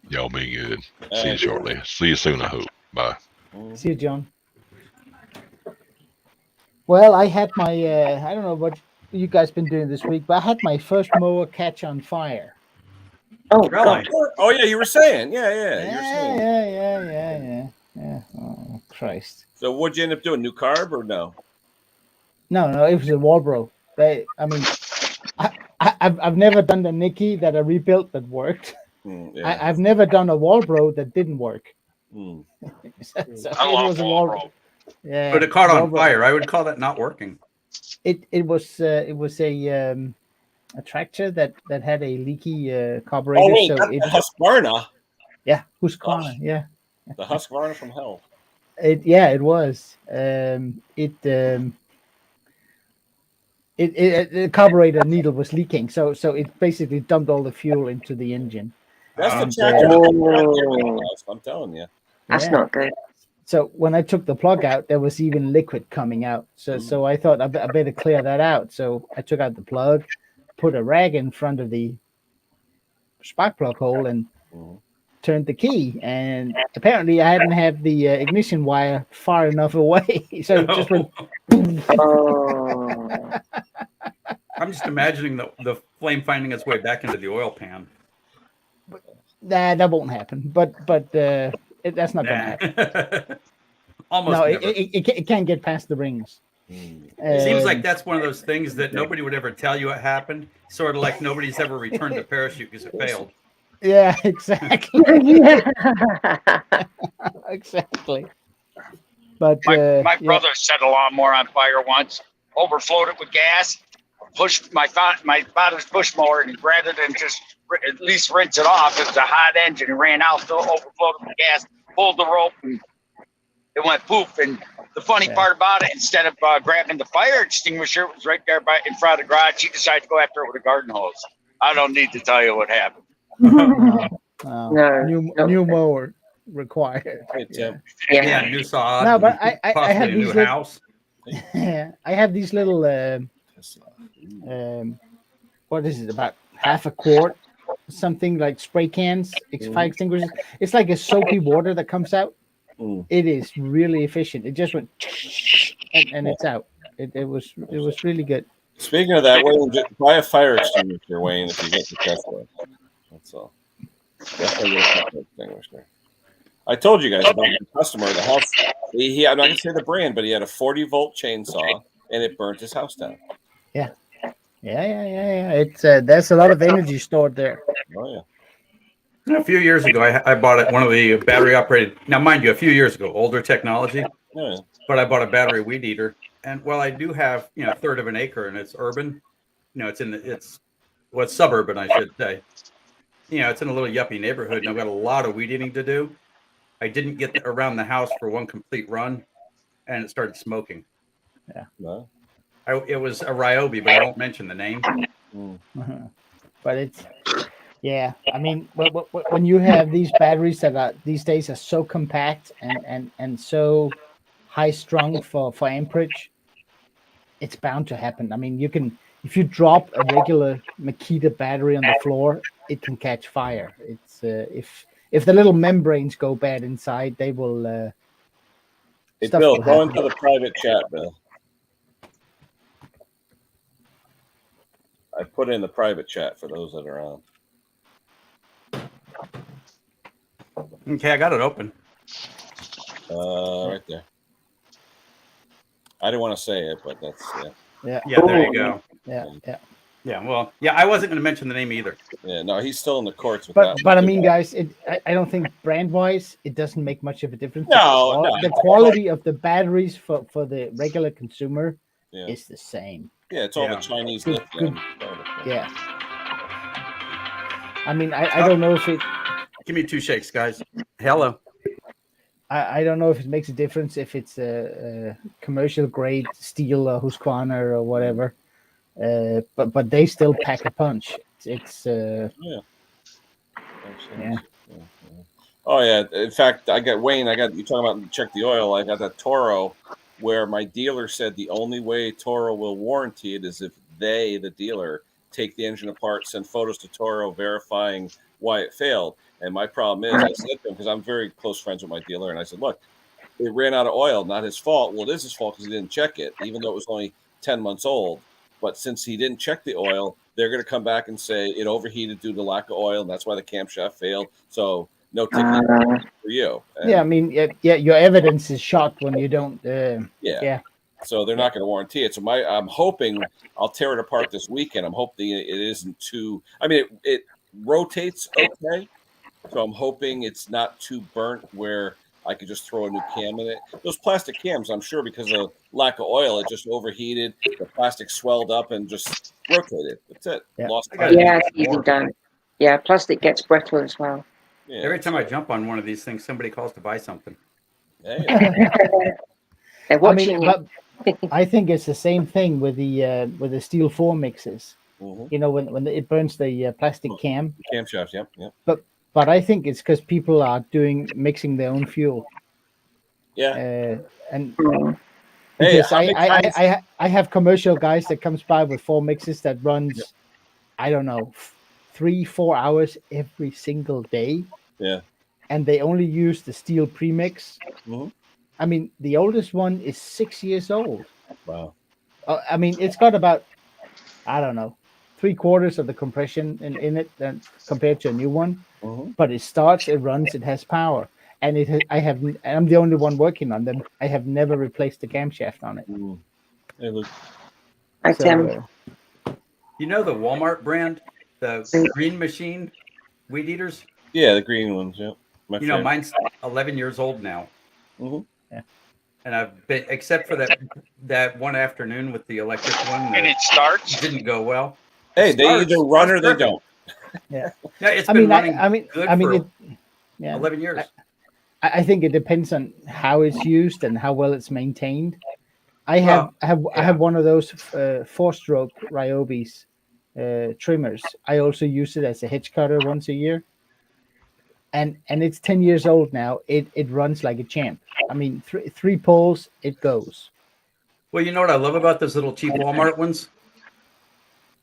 Y'all be good. See you shortly. See you soon, I hope. Bye. See you, John. Well, I had my, I don't know what you guys been doing this week, but I had my first mower catch on fire. Oh, Really? Oh, yeah, you were saying. Yeah. Yeah. Oh, Christ. So what'd you end up doing? New carb or no? No, it was a Walbro. I've never done the Nicky that I rebuilt that worked. Yeah. I've never done a Walbro that didn't work. Mm. So I love Walbro. Yeah, But it caught on Walbro. fire. I would call that not working. It was a tractor that had a leaky carburetor. Oh, wait, so that's the Husqvarna. Yeah, Husqvarna. Yeah, The Husqvarna from hell. It was. The carburetor needle was leaking, so it basically dumped all the fuel into the engine. That's the tractor. I'm telling you. That's not good. So when I took the plug out, there was even liquid coming out. So I thought I better clear that out. So I took out the plug, put a rag in front of the spark plug hole, and turned the key. And apparently I hadn't had the ignition wire far enough away, so it just went. I'm just imagining the flame finding its way back into the oil pan. That won't happen. But that's not going to happen. Almost No, never. it can't get past the rings. It seems like that's one of those things that nobody would ever tell you what happened. Sort of like nobody's ever returned a parachute because it failed. Yeah, exactly. Exactly. But My brother set a lawnmower on fire once, overflowed it with gas, pushed my father's push mower, and he grabbed it and just at least rinse it off. It was a hot engine. He ran out, still overflowed it with gas, pulled the rope, and it went poof. And the funny part about it, instead of grabbing the fire extinguisher, it was right there in front of the garage. He decided to go after it with a garden hose. I don't need to tell you what happened. New mower required. Hey, Tim. Yeah, new sod. No, but I possibly have a new these little, house. yeah, I have these little what is it, about half a quart, something like spray cans, fire extinguishers. It's like a soapy water that comes out. It is really efficient. It just went and it's out. It was really good. Speaking of that, Wayne, buy a fire extinguisher, Wayne, if you get the Tesla. That's all. Definitely get a pop extinguisher. I told you guys about the customer of the house. I'm not going to say the brand, but he had a 40-volt chainsaw, and it burnt his house down. Yeah. It's there's a lot of energy stored there. Oh yeah. A few years ago, I bought one of the battery operated. Now, mind you, a few years ago, older technology. Oh, yeah. But I bought a battery weed eater, and while I do have a third of an acre, and it's urban, it's suburban, I should say. It's in a little yuppie neighborhood, and I've got a lot of weed eating to do. I didn't get around the house for one complete run, and it started smoking. Yeah. No. It was a Ryobi, but I won't mention the name. But it's, yeah. I mean, when you have these batteries that are these days are so compact and so high strung for amperage, it's bound to happen. I mean, you can, if you drop a regular Makita battery on the floor, it can catch fire. It's if the little membranes go bad inside, they will. Hey, Bill, go into the private chat, Bill. I put in the private chat for those that are on. Okay, I got it open. Right there. I didn't want to say it, but that's yeah. There you go. Yeah. Well, I wasn't going to mention the name either. Yeah, no, he's still in the courts with that. But I mean, guys, I don't think brand wise it doesn't make much of a difference. No, the quality of the batteries for the regular consumer is the same. Yeah, it's all the Chinese lithium. Yeah. I mean, I don't know if it. Give me 2 shakes, guys. Hello. I don't know if it makes a difference if it's a commercial grade steel or Husqvarna or whatever, but they still pack a punch. It's yeah. Oh yeah. In fact, you talking about check the oil. I got that Toro, where my dealer said the only way Toro will warranty it is if they, the dealer, take the engine apart, send photos to Toro verifying why it failed. And my problem is, I said to him, because I'm very close friends with my dealer, and I said, look, it ran out of oil, not his fault. Well, it is his fault because he didn't check it, even though it was only 10 months old. But since he didn't check the oil, they're going to come back and say it overheated due to lack of oil, and that's why the camshaft failed. So no ticket for you. And I mean, your evidence is shot when you don't. So they're not going to warranty it. So I'm hoping I'll tear it apart this weekend. I'm hoping it isn't too. I mean, it rotates okay. So I'm hoping it's not too burnt where I could just throw a new cam in it. Those plastic cams, I'm sure because of lack of oil, it just overheated. The plastic swelled up and just rotated. That's it. Yeah. It's easy done. Yeah, plastic gets brittle as well. Yeah. Every time I jump on one of these things, somebody calls to buy something. They're watching you. I think it's the same thing with the steel 4 mixes. Mm-hmm. When it burns the plastic cam. Camshaft, yep. But I think it's because people are mixing their own fuel. Yeah. And hey, I have commercial guys that comes by with 4 mixes that runs, I don't know, 3-4 hours every single day. Yeah. And they only use the steel premix. Mm-hmm. I mean, the oldest one is 6 years old. Wow. I mean, it's got about, I don't know, 3/4 of the compression in it compared to a new one. Mm-hmm. But it starts, it runs, it has power. And I'm the only one working on them. I have never replaced the camshaft on it. Mm. Hey, look. You know the Walmart brand, the green machine weed eaters? Yeah, the green ones, yeah. Mine's 11 years old now. Mm-hmm. Yeah. And I've been, except for that one afternoon with the electric one. And it starts? Didn't go well. Hey, they either run or they don't. Yeah. It's been running good for 11 years. I think it depends on how it's used and how well it's maintained. I have one of those 4-stroke Ryobis trimmers. I also use it as a hedge cutter once a year. And it's 10 years old now. It runs like a champ. I mean, three pulls, it goes. Well, you know what I love about those little cheap Walmart ones?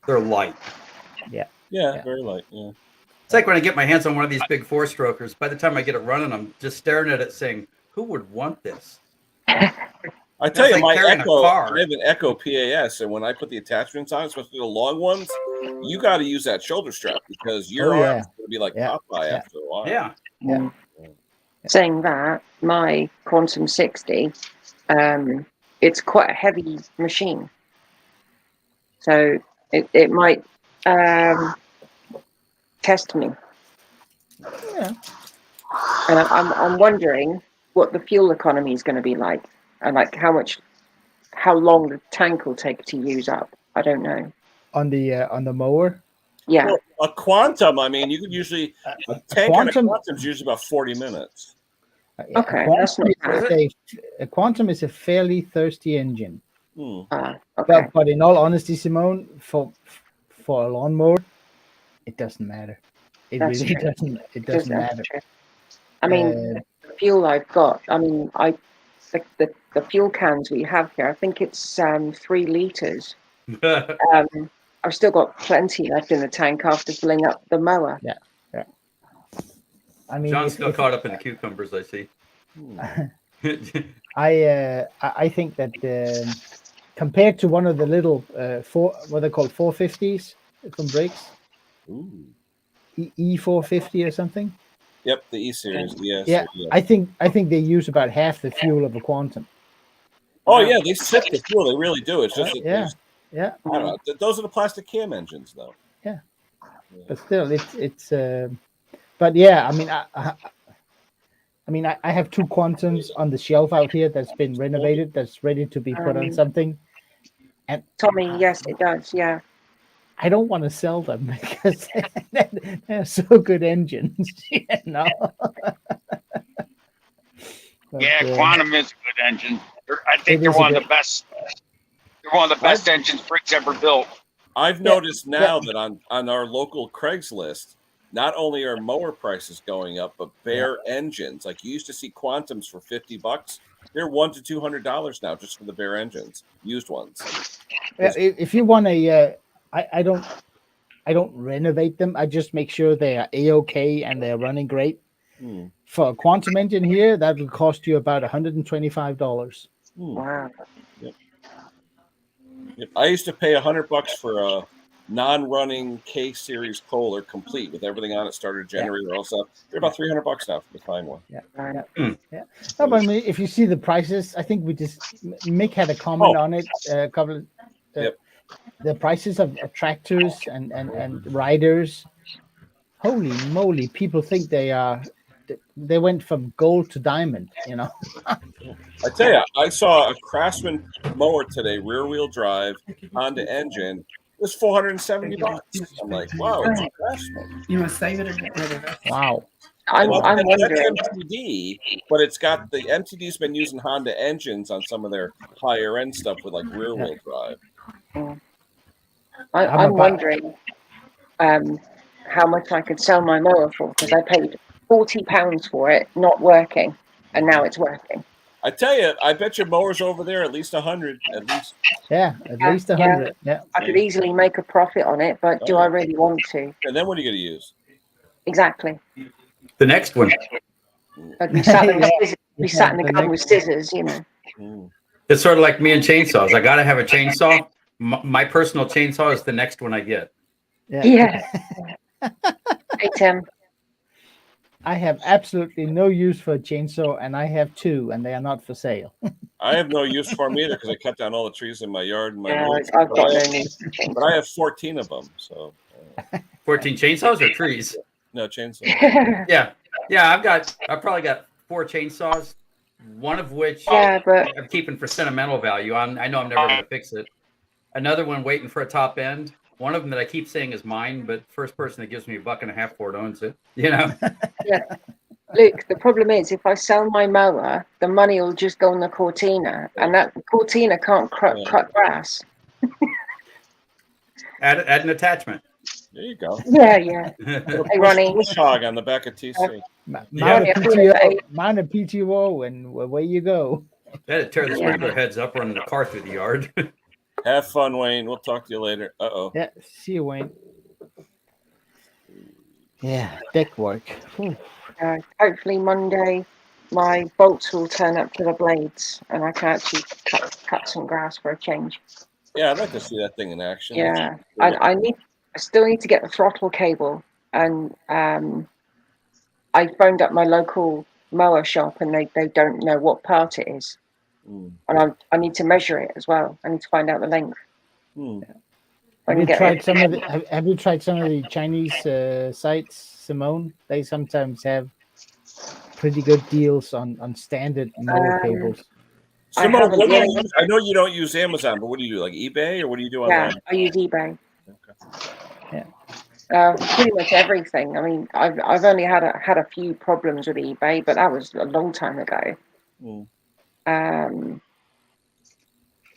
They're light. Yeah, very light. Yeah. It's like when I get my hands on one of these big 4-strokers. By the time I get it running, I'm just staring at it saying, who would want this? I tell you, like my carrying a Echo, car. I have an Echo PAS, and when I put the attachments on, especially the long ones, you got to use that shoulder strap because your arms are going to be like Popeye after a while. Yeah. Saying that, my Quantum 60, it's quite a heavy machine. So it might test me. Yeah. And I'm wondering what the fuel economy is going to be like, and like how long the tank will take to use up. I don't know. On the mower. Yeah. Well, a Quantum, I mean, you could usually a tank on a Quantum is usually about 40 minutes. Okay, that's not bad. A Quantum is a fairly thirsty engine. Okay. But in all honesty, Simone, for a lawnmower, it doesn't matter. It That's really true. doesn't. It doesn't matter. True. I mean, the fuel I've got. I mean, the fuel cans we have here. I think it's 3 liters. I've still got plenty left in the tank after filling up the mower. Yeah. I mean, John's still caught up in the cucumbers, I see. I think that compared to one of the little what they call 450s from Brakes, E450 or something. Yep, the E series. Yes. Yeah, I think they use about half the fuel of a Quantum. Oh yeah, they sip the fuel. They really do. It's just yeah. I don't know. Those are the plastic cam engines, though. Yeah. But still, it's. But yeah, I mean, I have 2 Quantums on the shelf out here that's been renovated, that's ready to be put on something. And Tommy, yes, it does. Yeah. I don't want to sell them because they're so good engines, you know. But, Quantum is a good engine. I think they're one of the best. They're one of the best engines Briggs ever built. I've noticed now that on our local Craigslist, not only are mower prices going up, but bare engines. Like you used to see Quantums for $50. They're $100 to $200 now just for the bare engines, used ones. Yeah, if you want I don't renovate them. I just make sure they are A-OK and they're running great. For a Quantum engine here, that will cost you about $125. Wow. Yep. I used to pay $100 for a non-running K series Kohler complete with everything on it, starter generator, all stuff. They're about $300 now for the fine one. Yeah. No, but I mean, if you see the prices, I think Mick had a comment on it. A couple of the prices of tractors and riders. Holy moly! People think they went from gold to diamond. You know. I tell you, I saw a Craftsman mower today, rear-wheel drive, Honda engine. It was $470. I'm like, wow, it's a Craftsman. You want to save it or get rid of it? Wow. I'm wondering. That's MTD, but it's got the MTD's been using Honda engines on some of their higher end stuff with like rear-wheel drive. I'm wondering how much I could sell my mower for because I paid £40 for it, not working, and now it's working. I tell you, I bet your mower's over there at least 100, at least. Yeah, at least 100. Yeah. I could easily make a profit on it, but do I really want to? And then what are you going to use? Exactly. The next one. I'd be sat in the garden with scissors, you know. It's sort of like me and chainsaws. I got to have a chainsaw. My personal chainsaw is the next one I get. Yeah. Hey, Tim. I have absolutely no use for a chainsaw, and I have 2, and they are not for sale. I have no use for them either because I cut down all the trees in my yard. And I've got no need. But I have 14 of them. So 14 chainsaws or trees? No, chainsaws. Yeah. I've probably got 4 chainsaws, one of which I'm keeping for sentimental value. I know I'm never going to fix it. Another one waiting for a top end. One of them that I keep saying is mine, but first person that gives me $1.50 for it owns it. You know. Yeah. Luke, the problem is if I sell my mower, the money will just go on the Cortina, and that Cortina can't cut grass. Add an attachment. There you go. Yeah. Hey, Ronnie. Bush hog on the back of TC. Mount a PTO, and away you go. That'd tear the sprinkler heads up running the car through the yard. Have fun, Wayne. We'll talk to you later. Uh-oh. Yeah, see you, Wayne. Yeah, deck work. Hopefully Monday my bolts will turn up to the blades, and I can actually cut some grass for a change. Yeah, I'd like to see that thing in action. Yeah, I still need to get the throttle cable, and I phoned up my local mower shop, and they don't know what part it is, and I need to measure it as well. I need to find out the length. Have you tried some of the Have you tried some of the Chinese sites, Simone? They sometimes have pretty good deals on standard mower cables. Simone, what do you use? I know you don't use Amazon, but what do you do? Like eBay, or what do you do online? Yeah, I use eBay. Okay. Yeah. Pretty much everything. I mean, I've only had a few problems with eBay, but that was a long time ago.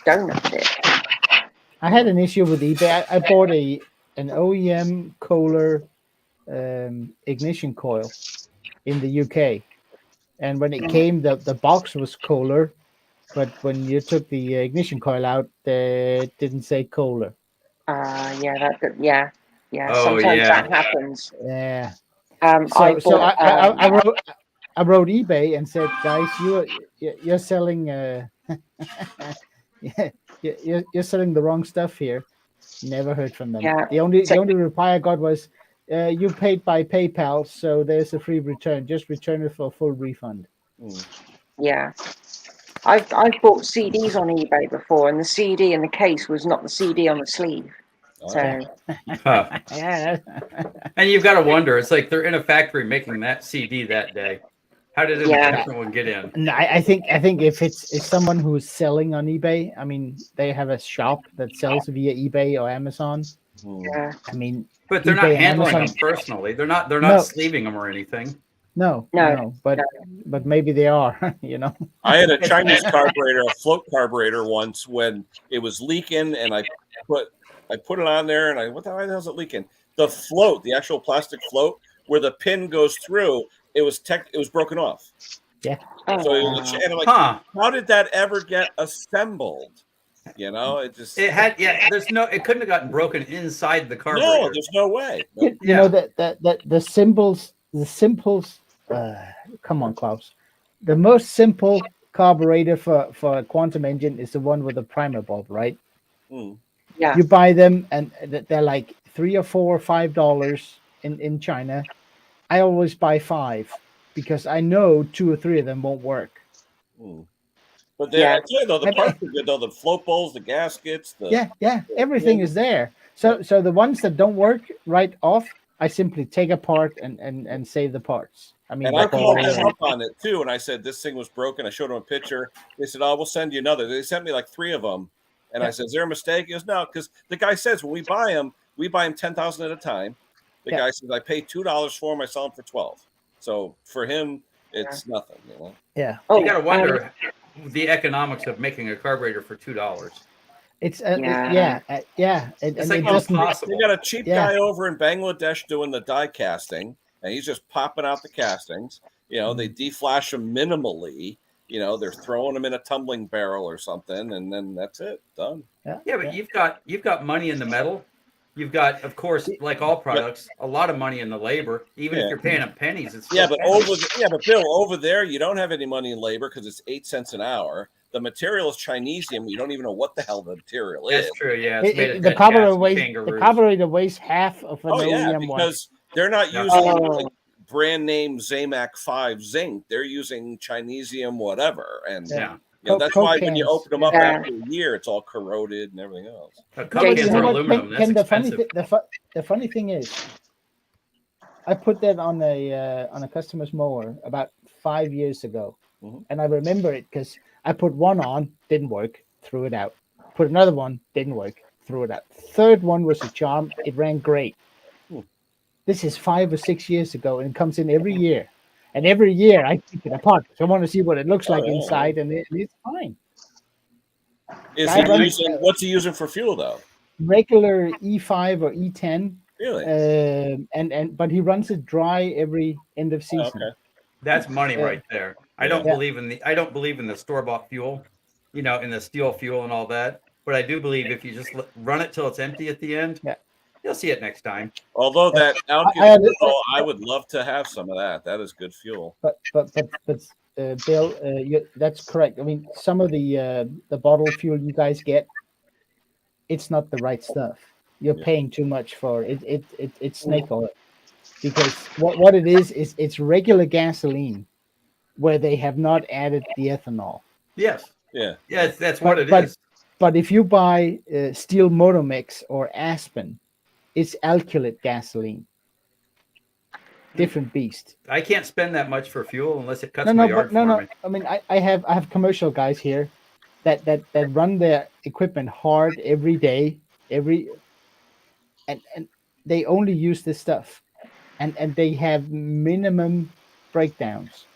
Don't it? I had an issue with eBay. I bought an OEM Kohler ignition coil in the UK, and when it came, the box was Kohler, but when you took the ignition coil out, it didn't say Kohler. Yeah. Oh, sometimes yeah. that happens. Yeah. So I wrote eBay and said, guys, you're selling you're selling the wrong stuff here. Never heard from them. Yeah. The only reply I got was, you paid by PayPal, so there's a free return. Just return it for a full refund. Yeah. I've bought CDs on eBay before, and the CD in the case was not the CD on the sleeve. So, yeah. And you've got to wonder, it's like they're in a factory making that CD that day. How did a different one get in? No, I think if it's someone who's selling on eBay, I mean, they have a shop that sells via eBay or Amazon. Yeah. I mean, but they're not handling them personally. They're not sleeving them or anything. No. But maybe they are. You know. I had a Chinese carburetor, a float carburetor once when it was leaking, and I put it on there, and what the hell is it leaking? The float, the actual plastic float, where the pin goes through, it was broken off. Yeah. So and I'm like, how did that ever get assembled? You know, it couldn't have gotten broken inside the carburetor. No, there's no way. You know that the symbols. Come on, Klaus. The most simple carburetor for a quantum engine is the one with the primer bulb, right? Yeah. You buy them, and they're like $3 or $4 or $5 in China. I always buy 5 because I know 2 or 3 of them won't work. But the parts are good though. The float bowls, the gaskets, everything is there. So the ones that don't work right off, I simply take apart and save the parts. I mean, and I called them up on it too, and I said this thing was broken. I showed them a picture. They said, "Oh, we'll send you another." They sent me like 3 of them, and I said, "Is there a mistake?" He goes, "No," because the guy says when we buy them 10,000 at a time. The guy says, "I pay $2 for them. I sell them for 12." So for him, it's nothing. You know? Yeah. You got to wonder the economics of making a carburetor for $2. It's It's like impossible. They got a cheap guy over in Bangladesh doing the die casting, and he's just popping out the castings. You know, they deflash them minimally. You know, they're throwing them in a tumbling barrel or something, and then that's it, done. Yeah, but you've got money in the metal. You've got, of course, like all products, a lot of money in the labor. Even if you're paying them pennies, it's but Bill, over there you don't have any money in labor because it's 8 cents an hour. The material is Chinesium. You don't even know what the hell the material is. That's true. Yeah, it's made of the carburetor weighs half of an OEM because they're not using brand name Zamac 5 zinc. They're using Chinesium whatever, and that's why when you open them up after a year, it's all corroded and everything else. The funny thing is, I put that on a customer's mower about 5 years ago, and I remember it because I put one on, didn't work, threw it out. Put another one, didn't work, threw it out. Third one was a charm. It ran great. This is 5 or 6 years ago, and it comes in every year. And every year I take it apart. So I want to see what it looks like inside, and it's fine. What's he using for fuel though? Regular E5 or E10. Really? But he runs it dry every end of season. Okay. That's money right there. I don't believe in the store-bought fuel, you know, in the steel fuel and all that. But I do believe if you just run it till it's empty at the end, you'll see it next time. Although I would love to have some of that. That is good fuel. But Bill, that's correct. I mean, some of the bottle fuel you guys get, it's not the right stuff. You're paying too much for it. It's snake oil, because what it is it's regular gasoline where they have not added the ethanol. Yes. Yeah. Yes, that's what it is. But if you buy Steel Motor Mix or Aspen, it's alkylate gasoline. Different beast. I can't spend that much for fuel unless it cuts my yard for me. I mean, I have commercial guys here that run their equipment hard every day, and they only use this stuff, and they have minimum breakdowns.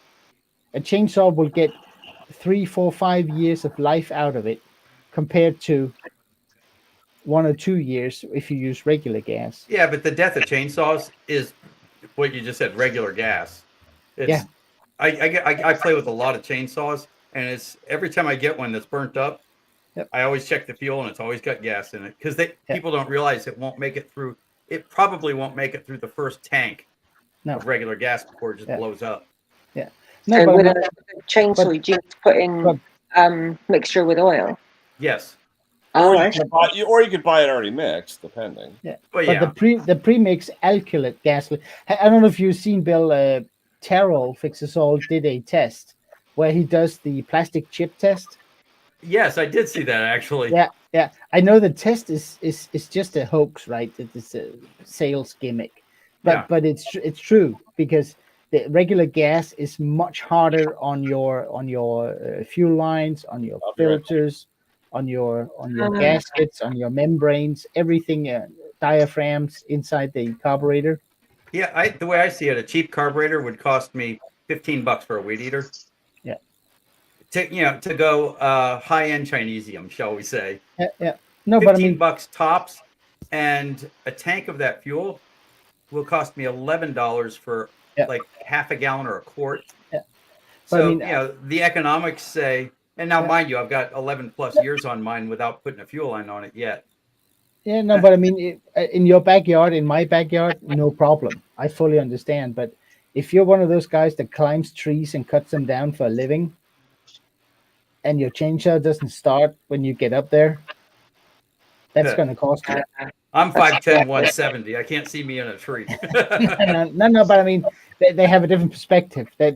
A chainsaw will get 3, 4, 5 years of life out of it, compared to 1 or 2 years if you use regular gas. Yeah, but the death of chainsaws is what you just said, regular gas. It's, I play with a lot of chainsaws, and it's every time I get one that's burnt up, I always check the fuel, and it's always got gas in it, because people don't realize it won't make it through. It probably won't make it through the first tank of regular gas before it just blows up. Yeah. No, so with a chainsaw, you just put in mixture with oil. Yes. Or you could buy it already mixed, depending. Yeah. But the premix alkylate gasoline. I don't know if you've seen Bill. Terrell Fixes All did a test where he does the plastic chip test. Yes, I did see that actually. Yeah. I know the test is just a hoax, right? It's a sales gimmick, but it's true, because the regular gas is much harder on your fuel lines, on your filters, on your gaskets, on your membranes, everything, diaphragms inside the carburetor. Yeah, the way I see it, a cheap carburetor would cost me $15 for a weed eater. Yeah. To go high-end Chinesium, shall we say? Yeah. No, $15 but I mean, $15 tops, and a tank of that fuel will cost me $11 for like half a gallon or a quart. Yeah. So the economics say, and now mind you, I've got 11 plus years on mine without putting a fuel line on it yet. Yeah, no, but I mean, in your backyard, in my backyard, no problem. I fully understand. But if you're one of those guys that climbs trees and cuts them down for a living, and your chainsaw doesn't start when you get up there, that's going to cost you. I'm 5'10", 170. I can't see me in a tree. No, but I mean, they have a different perspective. They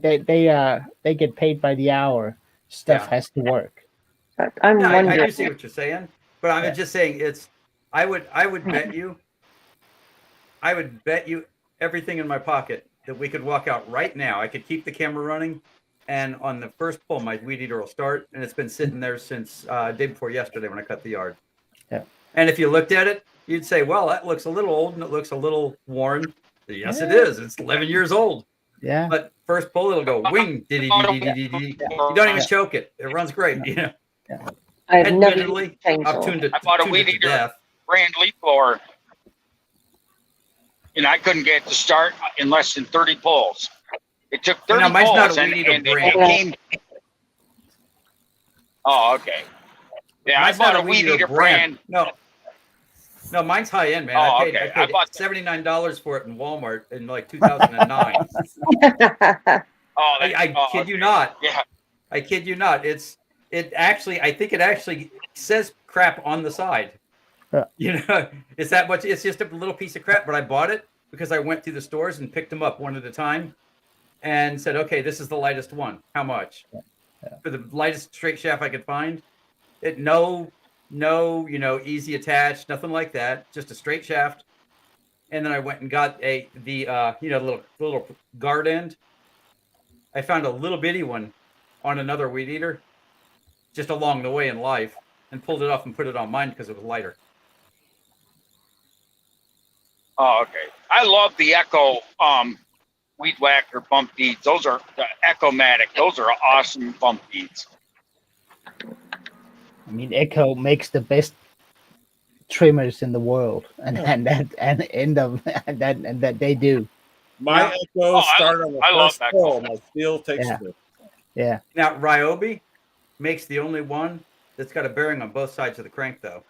get paid by the hour. Stuff has to work. I do see what you're saying, but I'm just saying it's. I would bet you everything in my pocket that we could walk out right now. I could keep the camera running, and on the first pull, my weed eater will start, and it's been sitting there since day before yesterday when I cut the yard. Yeah. And if you looked at it, you'd say, "Well, that looks a little old and it looks a little worn." Yes, it is. It's 11 years old. Yeah. But first pull, it'll go wing, diddy, diddy, diddy, diddy. You don't even choke it. It runs great. You know. Yeah. Admittedly, I've tuned it. I bought a weed eater brand leaf blower, and I couldn't get it to start in less than 30 pulls. It took 30 now, mine's pulls, not a weed eater brand. It came. Oh, okay. Yeah, mine's I bought a weed eater brand. No, mine's high end, man. Oh, I paid $79 for it in Walmart in like 2009. I kid you not. Yeah. I kid you not. I think it actually says crap on the side. Yeah. You know, it's that much. It's just a little piece of crap, but I bought it because I went through the stores and picked them up one at a time and said, okay, this is the lightest one. How much? Yeah. For the lightest straight shaft I could find. No, easy attach, nothing like that. Just a straight shaft. And then I went and got the little guard end. I found a little bitty one on another weed eater just along the way in life and pulled it off and put it on mine because it was lighter. Oh, okay. I love the Echo weed whacker bump beads. Those are the Echo-Matic. Those are awesome bump beads. I mean, Echo makes the best trimmers in the world, and that they do. My Echo start on the first pull. My steel takes it. Yeah. Now Ryobi makes the only one that's got a bearing on both sides of the crank, though.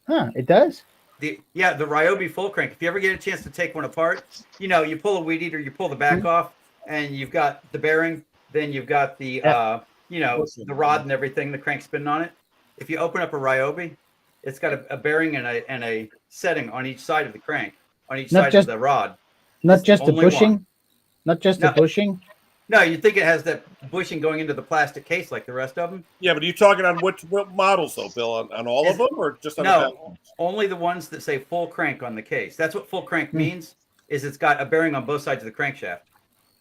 Huh? It does. The Ryobi full crank. If you ever get a chance to take one apart, you pull a weed eater, you pull the back off, and you've got the bearing, then you've got the the rod and everything, the crank spinning on it. If you open up a Ryobi, it's got a bearing and a setting on each side of the crank, on each side of the rod. Not just the bushing. Not just the bushing. No, you think it has that bushing going into the plastic case like the rest of them? Yeah, but are you talking on what models though, Bill? On all of them, or just on only the ones that say full crank on the case. That's what full crank means. Is it's got a bearing on both sides of the crankshaft,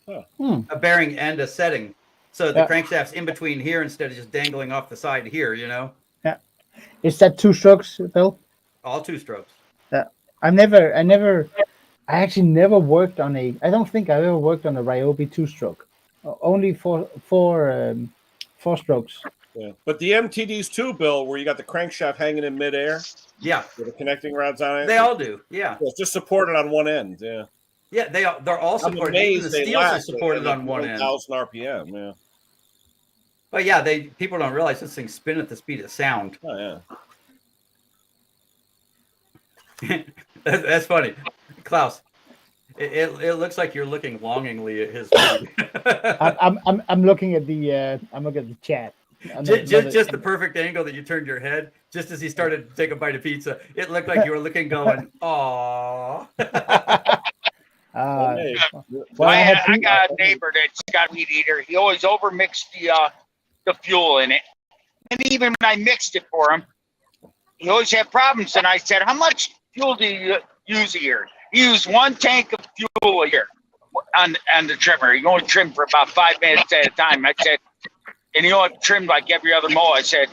a bearing and a setting, so the crankshaft's in between here instead of just dangling off the side here. Yeah. Is that 2 strokes, Bill? All 2 strokes. I actually never worked on I don't think I've ever worked on a Ryobi 2-stroke. Only four strokes. Yeah, but the MTDs too, Bill, where you got the crankshaft hanging in midair. Yeah, with the connecting rods on it. They all do. Yeah, it's just supported on one end. Yeah. Yeah, they're all supported. Even the steels are supported on one end. 1,000 RPM. Yeah. But yeah, people don't realize this thing spin at the speed of sound. Oh yeah. That's funny, Klaus. It looks like you're looking longingly at his feed. I'm looking at the chat. Just the perfect angle that you turned your head just as he started to take a bite of pizza. It looked like you were looking, going, "Aww." I got a neighbor that's got a weed eater. He always overmixed the fuel in it, and even when I mixed it for him, he always had problems. And I said, "How much fuel do you use a year?" He used 1 tank of fuel a year on the trimmer. He only trimmed for about 5 minutes at a time. I said, and he only trimmed like every other mow. I said,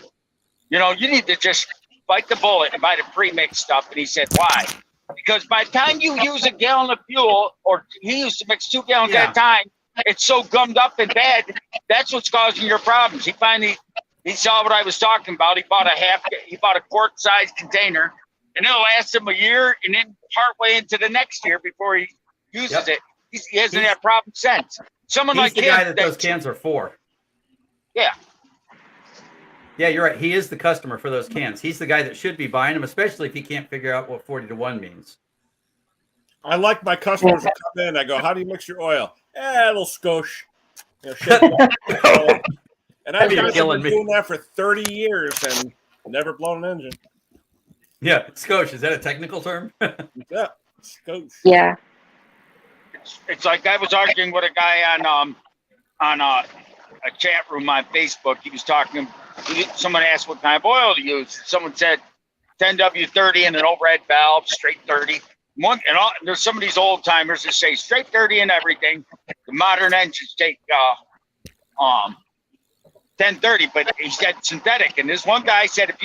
you need to just bite the bullet and buy the pre-mixed stuff. And he said, why? Because by the time you use a gallon of fuel, or he used to mix 2 gallons at a time, it's so gummed up and bad. That's what's causing your problems. He saw what I was talking about. He bought a quart-sized container, and it'll last him a year, and then partway into the next year before he uses it, he hasn't had a problem since. Someone like the guy that those cans are for. Yeah. Yeah, you're right. He is the customer for those cans. He's the guy that should be buying them, especially if he can't figure out what 40-to-1 means. I like my customers to come in. I go, "How do you mix your oil?" A little skosh. And I've been doing that for 30 years and never blown an engine. Yeah, skosh. Is that a technical term? Yeah, skosh. Yeah. It's like I was arguing with a guy on a chat room on Facebook. He was talking. Someone asked what kind of oil to use. Someone said 10W30 and an overhead valve, straight 30. There's some of these old timers that say straight 30 and everything. The modern engines take 1030, but he said synthetic. And this one guy said if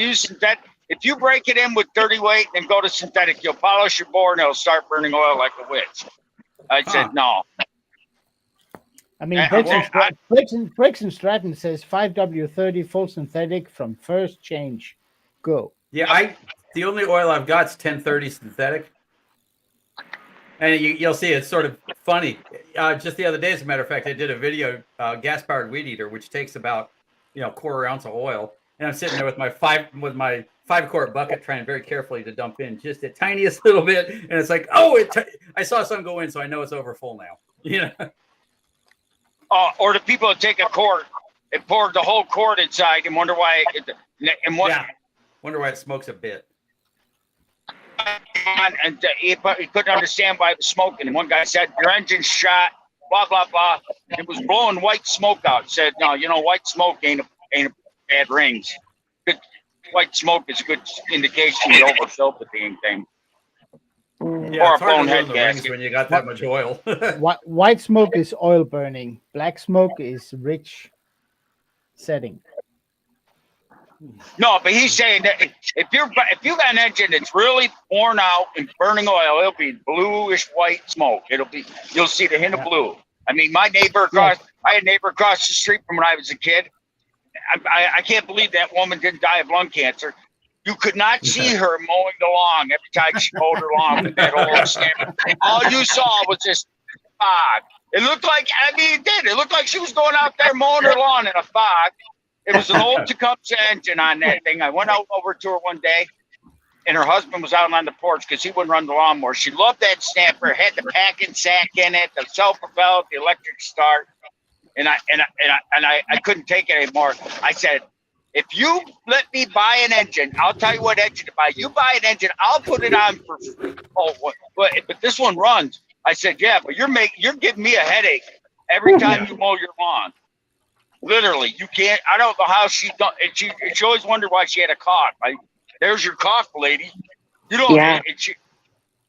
you break it in with 30 weight and go to synthetic, you'll polish your bore and it'll start burning oil like a witch. I said no. I mean, Briggs and Stratton says 5W30 full synthetic from first change. Go. Yeah, the only oil I've got is 1030 synthetic. And you'll see it's sort of funny. Just the other day, as a matter of fact, I did a video, gas-powered weed eater, which takes about 1/4 ounce of oil. And I'm sitting there with my 5-quart bucket, trying very carefully to dump in just the tiniest little bit. And it's like, I saw some go in, so I know it's over full now. Or the people that take a quart and pour the whole quart inside and wonder why. Wonder why it smokes a bit. And he couldn't understand why it was smoking. And one guy said, "Your engine's shot." Blah blah blah. It was blowing white smoke out. Said, "No, white smoke ain't a bad rings. Good white smoke is a good indication you overfilled the dang thing." Yeah, it's hard to run the rings when you got that much oil. White smoke is oil burning. Black smoke is rich setting. No, but he's saying that if you got an engine that's really worn out and burning oil, it'll be bluish white smoke. You'll see the hint of blue. I mean, I had a neighbor across the street from when I was a kid. I can't believe that woman didn't die of lung cancer. You could not see her mowing the lawn every time she mowed her lawn with that old stamp. All you saw was this fog. It looked like, it did. It looked like she was going out there mowing her lawn in a fog. It was an old Tecumseh engine on that thing. I went over to her one day, and her husband was out on the porch because he wouldn't run the lawnmower. She loved that snapper, had the packing sack in it, the self-propelled, the electric start, and I couldn't take it anymore. I said, if you let me buy an engine, I'll tell you what engine to buy. You buy an engine, I'll put it on for free. Oh, but this one runs. I said, yeah, but you're giving me a headache every time you mow your lawn. Literally, you can't. I don't know how she done. She always wondered why she had a cough. There's your cough, lady. You don't. Yeah.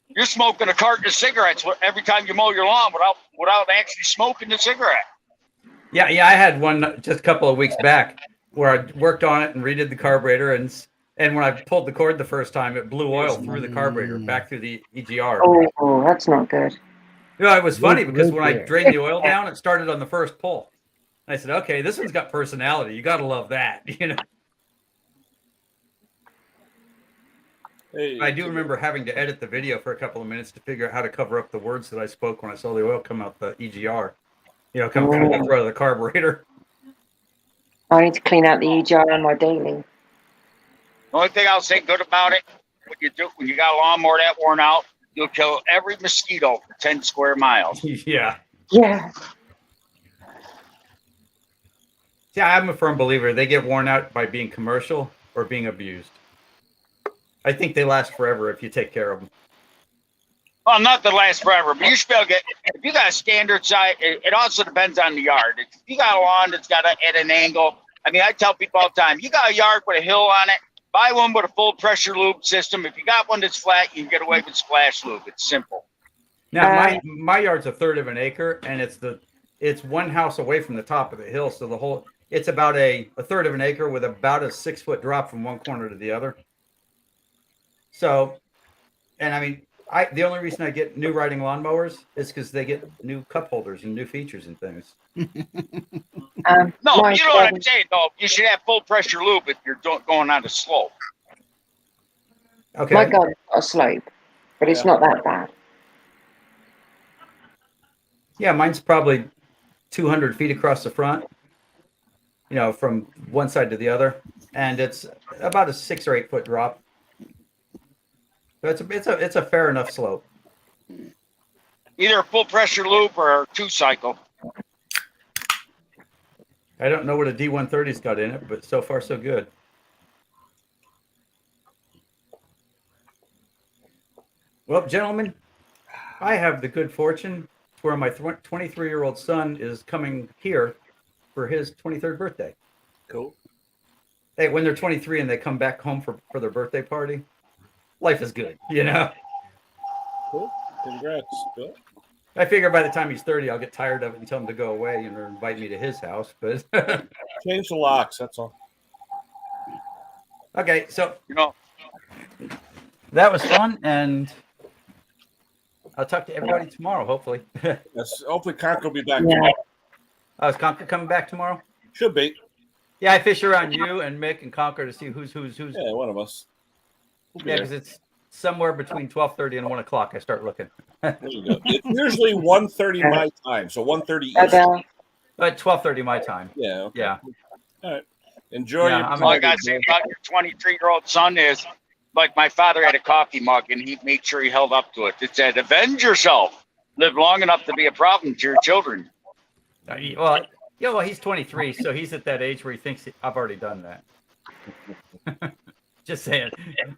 You're smoking a carton of cigarettes every time you mow your lawn without actually smoking the cigarette. Yeah, I had one just a couple of weeks back where I worked on it and redid the carburetor, and when I pulled the cord the first time, it blew oil through the carburetor back through the EGR. Oh, that's not good. You know, it was funny because when I drained the oil down, it started on the first pull. And I said, okay, this one's got personality. You got to love that, you know. Hey, I do remember having to edit the video for a couple of minutes to figure out how to cover up the words that I spoke when I saw the oil come out the EGR. You know, come out of the carburetor. I need to clean out the EGR on my daily. The only thing I'll say good about it, when you got a lawnmower that worn out, you'll kill every mosquito for 10 square miles. Yeah. Yeah. Yeah, I'm a firm believer they get worn out by being commercial or being abused. I think they last forever if you take care of them. Well, not to last forever, but you should be able to get, if you got a standard size, it also depends on the yard. If you got a lawn that's got at an angle, I mean, I tell people all the time, you got a yard with a hill on it, buy one with a full pressure lube system. If you got one that's flat, you can get away with splash lube. It's simple. Now, my yard's a third of an acre, and it's one house away from the top of the hill, so it's about a third of an acre with about a 6-foot drop from one corner to the other. So, and I mean, the only reason I get new riding lawnmowers is because they get new cup holders and new features and things. No, you know what I'm saying, though. You should have full pressure lube if you're going on a slope. Okay. My garden's got a slope, but it's not that bad. Yeah, mine's probably 200 feet across the front, you know, from one side to the other, and it's about a 6 or 8 foot drop. So it's a fair enough slope. Either a full pressure loop or a 2-cycle. I don't know what a D130's got in it, but so far so good. Well, gentlemen, I have the good fortune where my 23-year-old son is coming here for his 23rd birthday. Cool. Hey, when they're 23 and they come back home for their birthday party, life is good, you know? Cool. Congrats, Bill. I figure by the time he's 30, I'll get tired of it and tell him to go away and invite me to his house. But change the locks, that's all. Okay, so that was fun, and I'll talk to everybody tomorrow, hopefully. Yes, hopefully Conker will be back tomorrow. Is Conker coming back tomorrow? Should be. Yeah, I fish around you and Mick and Conker to see who's. Yeah, one of us. Yeah, because it's somewhere between 12:30 and 1 o'clock. I start looking. There you go. It's usually 1:30 my time, so 1:30 Eastern. At 12:30 my time. Yeah. Okay. Yeah. All right. Enjoy. All I gotta say about your 23-year-old son is, like my father had a coffee mug, and he made sure he held up to it. It said, "Avenge yourself. Live long enough to be a problem to your children." Well, he's 23, so he's at that age where he thinks I've already done that. Just saying.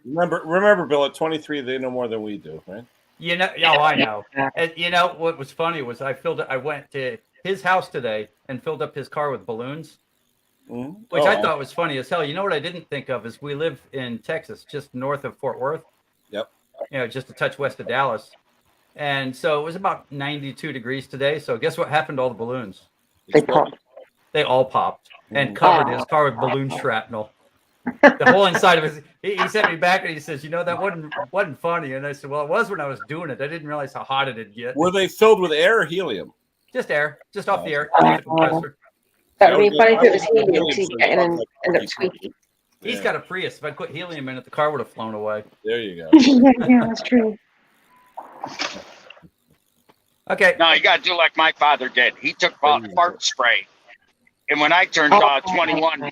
Remember, Bill, at 23, they know more than we do, right? You know, I know. And you know what was funny was I went to his house today and filled up his car with balloons, which I thought was funny as hell. You know what I didn't think of is we live in Texas, just north of Fort Worth. Yep. You know, just a touch west of Dallas. And so it was about 92 degrees today. So guess what happened to all the balloons? They popped. They all popped and covered his car with balloon shrapnel. The whole inside of his. He sent me back and he says, "You know, that wasn't funny." And I said, "Well, it was when I was doing it. I didn't realize how hot it'd get." Were they filled with air or helium? Just air, just off the air. That would be funny if it was helium to get in and end up squeaky. He's got a Prius. If I put helium in it, the car would have flown away. There you go. Yeah, that's true. Okay. No, you got to do like my father did. He took fart spray. And when I turned 21,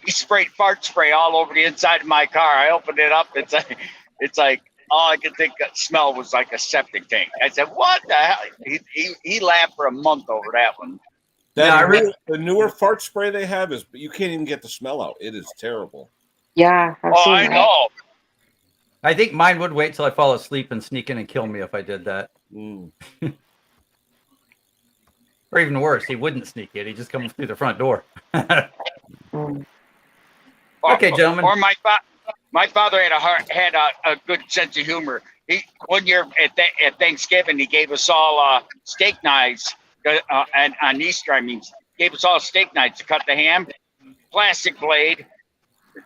he sprayed fart spray all over the inside of my car. I opened it up. It's like all I could think of smell was like a septic tank. I said, "What the hell?" He laughed for a month over that one. The newer fart spray they have is, you can't even get the smell out. It is terrible. Yeah. I know. I think mine would wait till I fall asleep and sneak in and kill me if I did that. Or even worse, he wouldn't sneak in. He'd just come through the front door. Okay, gentlemen. Or my father had a good sense of humor. One year at Thanksgiving, he gave us all steak knives, and on Easter, gave us all steak knives to cut the ham. Plastic blade.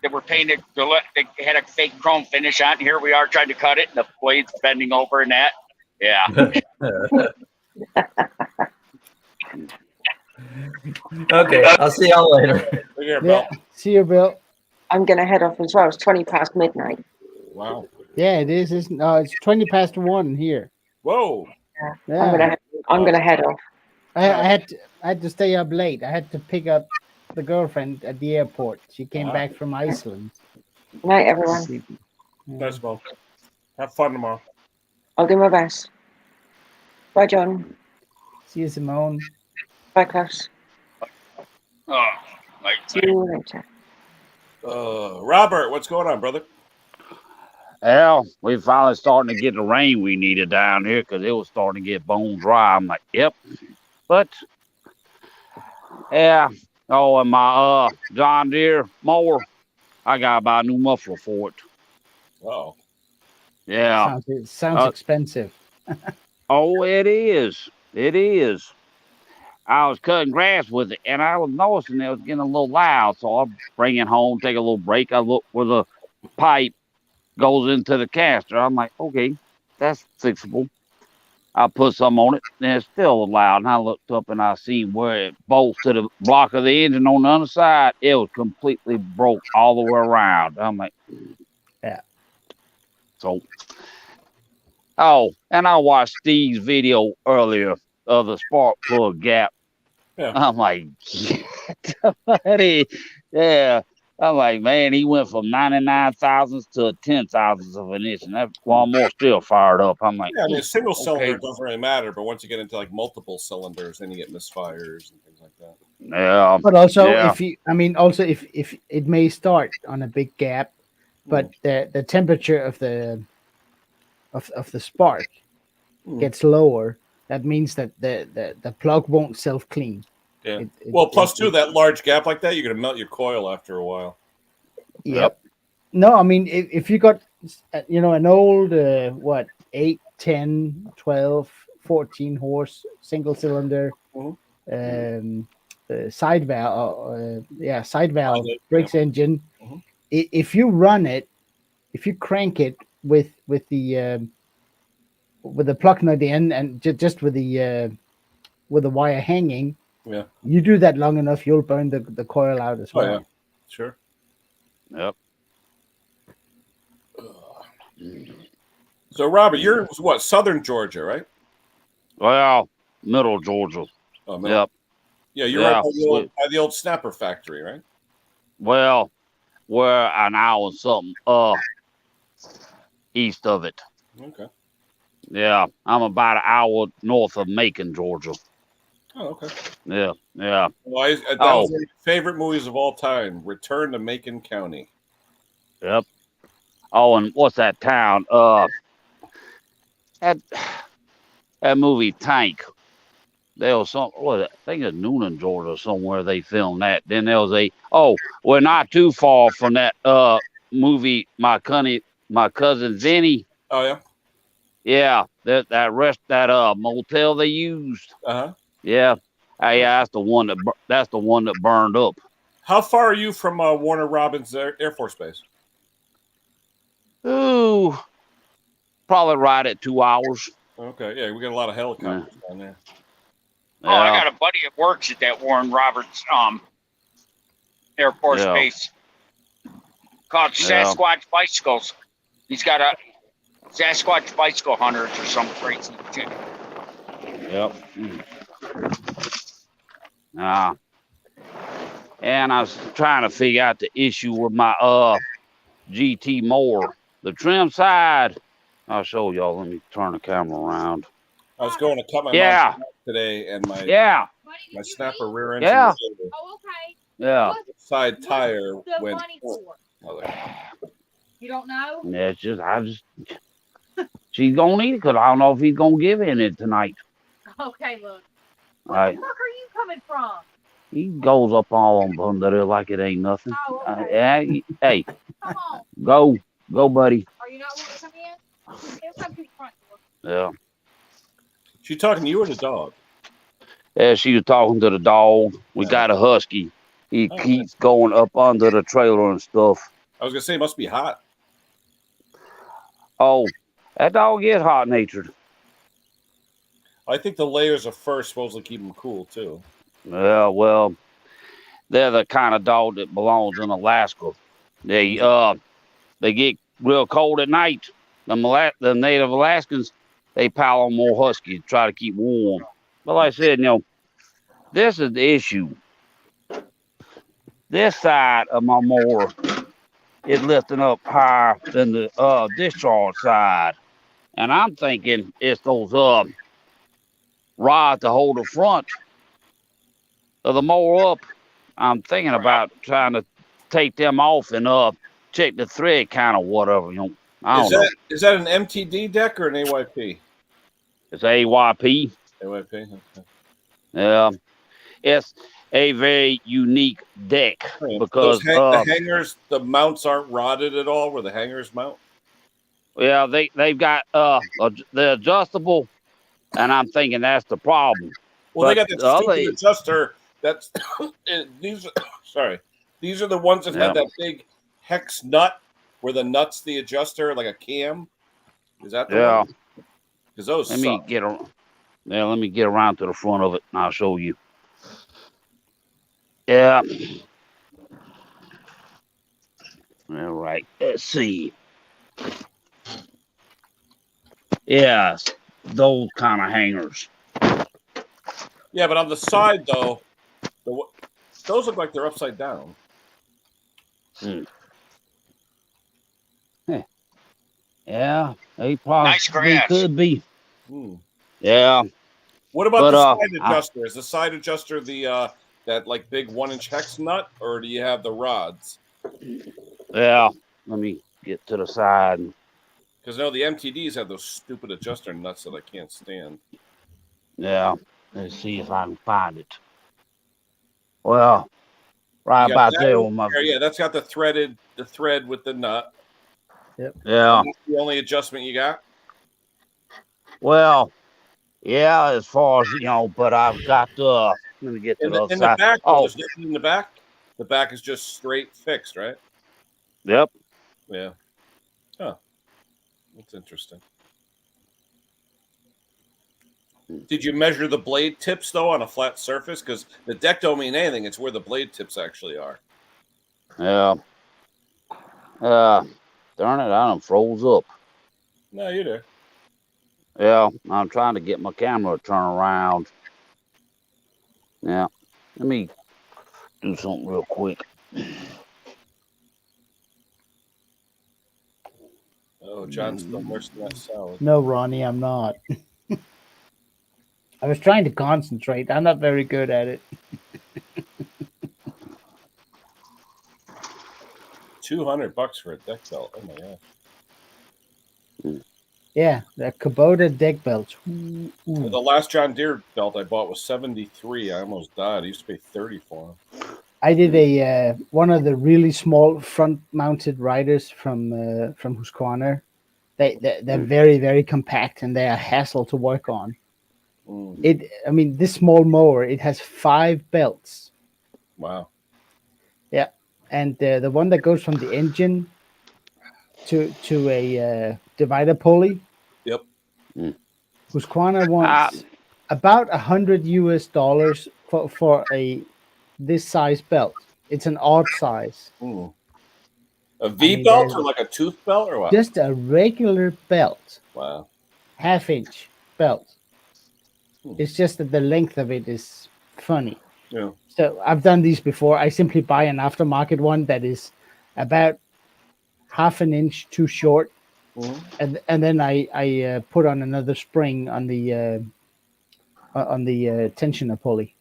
They were painted. They had a fake chrome finish on. Here we are trying to cut it, and the blade's bending over and that. Yeah. Okay, I'll see y'all later. Yeah, see you, Bill. I'm going to head off as well. It's 20 past midnight. Wow. Yeah, it is. It's 20 past 1 here. Whoa. Yeah. I'm gonna head off. I had to stay up late. I had to pick up the girlfriend at the airport. She came back from Iceland. Night, everyone. Nice, Bo. Have fun tomorrow. I'll do my best. Bye, John. See you, Simone. Bye, Klaus. See you later. Robert, what's going on, brother? Well, we finally starting to get the rain we needed down here because it was starting to get bone dry. I'm like, yep. But, yeah. Oh, and my John Deere mower, I got to buy a new muffler for it. Oh. Yeah. Sounds expensive. Oh, it is. It is. I was cutting grass with it, and I was noticing it was getting a little loud, so I bring it home, take a little break. I look where the pipe goes into the caster. I'm like, okay, that's fixable. I put some on it, and it's still loud. And I looked up, and I seen where it bolts to the block of the engine on the other side. It was completely broke all the way around. I'm like, yeah. So, and I watched Steve's video earlier of the spark plug gap. Yeah. I'm like, yeah. I'm like, man, he went from 99 thousandths to 10 thousandths of an inch, and that lawnmower still fired up. I'm like, yeah, I mean, a single cylinder doesn't really matter, but once you get into like multiple cylinders, then you get misfires and things like that. Yeah, but also if it may start on a big gap, but the temperature of the spark gets lower. That means that the plug won't self clean. Yeah. Plus that large gap like that, you're gonna melt your coil after a while. Yep. No, I mean if you got an old 8, 10, 12, 14 horse single cylinder side valve Briggs engine, if you run it, if you crank it with the plug nut in and just with the wire hanging. Yeah, you do that long enough, you'll burn the coil out as well. Oh, yeah. Sure. Yep. So, Robert, you're what? Southern Georgia, right? Well, middle Georgia. Oh, middle. Yep. Yeah, you're right by the old Snapper factory, right? Well, we're an hour and something east of it. Okay. Yeah, I'm about an hour north of Macon, Georgia. Oh, okay. Yeah. Well, that was one of my favorite movies of all time, Return to Macon County. Yep. Oh, and what's that town? That movie Tank. There was I think it's Noonan, Georgia, somewhere they filmed that. Then there was we're not too far from that movie, my cousin Vinny. Oh yeah. Yeah, that motel they used. Yeah, that's the one that burned up. How far are you from Warner Robins Air Force Base? Ooh, probably right at 2 hours. Okay, yeah, we got a lot of helicopters down there. Oh, I got a buddy that works at that Warren Roberts Air Force Base called Sasquatch Bicycles. He's got a Sasquatch Bicycle Hunters or some crazy shit. Yep. and I was trying to figure out the issue with my GT mower. The trim side, I'll show y'all. Let me turn the camera around. I was going to cut my Yeah. mom's today, and my Yeah. my snapper rear engine. Yeah. Oh, okay. Yeah. Side tire The went. money for? Oh, there. You don't know? Yeah, it's just she's gonna need it because I don't know if he's gonna give in it tonight. Okay, look. All right. Where the fuck are you coming from? He goes up all under there like it ain't nothing. Oh, okay. Yeah, hey, Come on. go, buddy. Are you not wanting to come in? He'll come to the front door. Yeah. She talking to you or the dog? Yeah, she was talking to the dog. We got a husky. He keeps going up under the trailer and stuff. I was gonna say it must be hot. Oh, that dog is hot natured. I think the layers of fur supposedly keep them cool too. Yeah, well, they're the kind of dog that belongs in Alaska. They get real cold at night. The native Alaskans, they pile on more husky to try to keep warm. But like I said, this is the issue. This side of my mower is lifting up higher than the discharge side. And I'm thinking it's those rods to hold the front of the mower up. I'm thinking about trying to take them off and check the thread count or whatever. I don't know. Is that an MTD deck or an AYP? It's AYP. AYP. Okay. Yeah, it's a very unique deck because the hangers, the mounts aren't rotted at all. Where the hangers mount? Yeah, they've got the adjustable, and I'm thinking that's the problem. Well, they got the stupid adjuster. That's these. Sorry, these are the ones that have that big hex nut where the nut's the adjuster, like a cam. Is that the one? Because those. Let me get around to the front of it, and I'll show you. Yeah. All right. Let's see. Yeah, those kind of hangers. Yeah, but on the side though, those look like they're upside down. Yeah, they probably could be. Yeah. What about the side adjuster? Is the side adjuster the that like big 1-inch hex nut, or do you have the rods? Yeah. Let me get to the side. Because no, the MTDs have those stupid adjuster nuts that I can't stand. Yeah. Let's see if I can find it. Well, right about there with my. Yeah, that's got the thread with the nut. Yep. Yeah. That's the only adjustment you got? Well, yeah, as far as but I've got let me get to the other side. The back, there's nothing in the back. The back is just straight fixed, right? Yep. Yeah. Oh, that's interesting. Did you measure the blade tips though on a flat surface? Because the deck don't mean anything. It's where the blade tips actually are. Yeah. Darn it, I done froze up. No, you're there. Yeah, I'm trying to get my camera to turn around. Yeah. Let me do something real quick. Oh, John's still nursing that salad. No, Ronnie, I'm not. I was trying to concentrate. I'm not very good at it. $200 for a deck belt. Oh my gosh. Yeah, the Kubota deck belts. Ooh. The last John Deere belt I bought was $73. I almost died. I used to pay $30 for them. I did a one of the really small front-mounted riders from Husqvarna. They're very, very compact and they are a hassle to work on. This small mower, it has 5 belts. Wow. Yeah, and the one that goes from the engine to a divider pulley. Yep. Husqvarna wants about $100 for this size belt. It's an odd size. A V belt or like a tooth belt or what? Just a regular belt. Wow. 1/2-inch belt. It's just that the length of it is funny. Yeah. So I've done these before. I simply buy an aftermarket one that is about half an inch too short, and then I put on another spring on the tensioner pulley.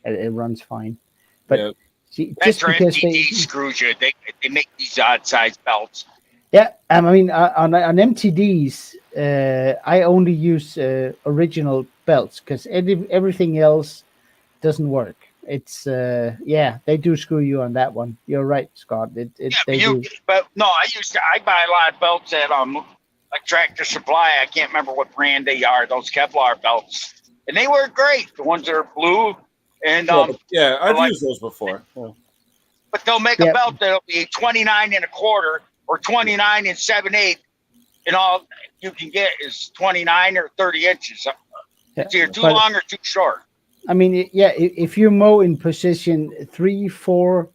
It runs fine, but see, That's just where because MTD screws you. They make these odd size belts. Yeah, I mean on MTDs, I only use original belts because everything else doesn't work. It's they do screw you on that one. You're right, Scott. They do. But no, I buy a lot of belts at like Tractor Supply. I can't remember what brand they are. Those Kevlar belts, and they work great. The ones that are blue, and I've used those before. Yeah. But they'll make a belt that'll be 29 1/4 or 29 7/8, and all you can get is 29 or 30 inches. It's either too long or too short. I mean, if you mow in position 3, 4,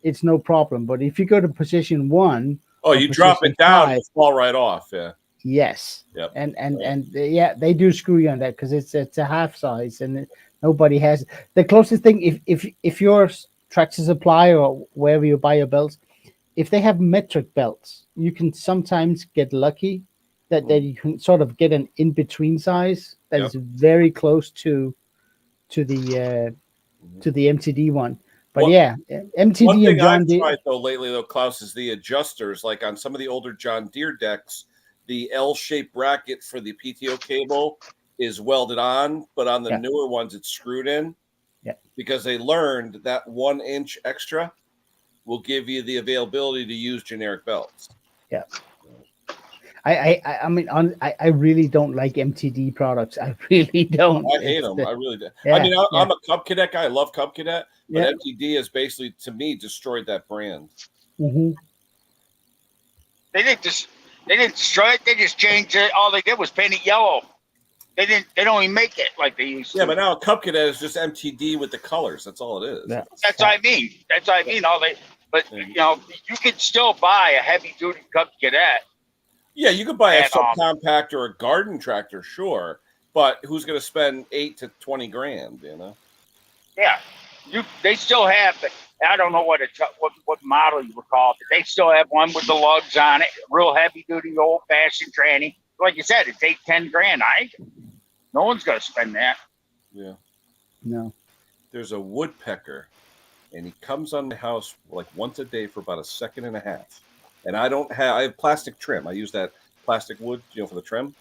it's no problem. But if you go to position 1, you drop it down, 5, it fall right off. Yeah. Yes. Yep. And they do screw you on that because it's a half size and nobody has the closest thing. If your Tractor Supply or wherever you buy your belts, if they have metric belts, you can sometimes get lucky that you can sort of get an in between size that is very close to the MTD one. But MTD one thing and John I've tried though lately though, Klaus, is the adjusters. Like on some of the older John Deere decks, the L-shaped bracket for the PTO cable is welded on, but on the newer ones it's screwed in. Yeah. Because they learned that 1 inch extra will give you the availability to use generic belts. Yeah. I mean, I really don't like MTD products. I really don't. I hate them. I really do. Yeah, I mean, I'm a Cub Cadet guy. I love Cub Cadet, but MTD has basically, to me, destroyed that brand. Mm-hmm. They didn't destroy it. They just changed it. All they did was paint it yellow. They don't even make it like they used to. Yeah, but now Cub Cadet is just MTD with the colors. That's all it is. Yeah. That's what I mean. But you know, you can still buy a heavy duty Cub Cadet. Yeah, you could buy a subcompact or a garden tractor, sure, but who's going to spend $8 to $20,000? You know? Yeah, they still have. I don't know what model you would call it. But they still have one with the lugs on it, real heavy duty, old fashioned tranny. Like you said, it's $8-10,000. No one's going to spend that. Yeah. No. There's a woodpecker, and he comes on the house like once a day for about a second and a half. And I have plastic trim. I use that plastic wood, for the trim.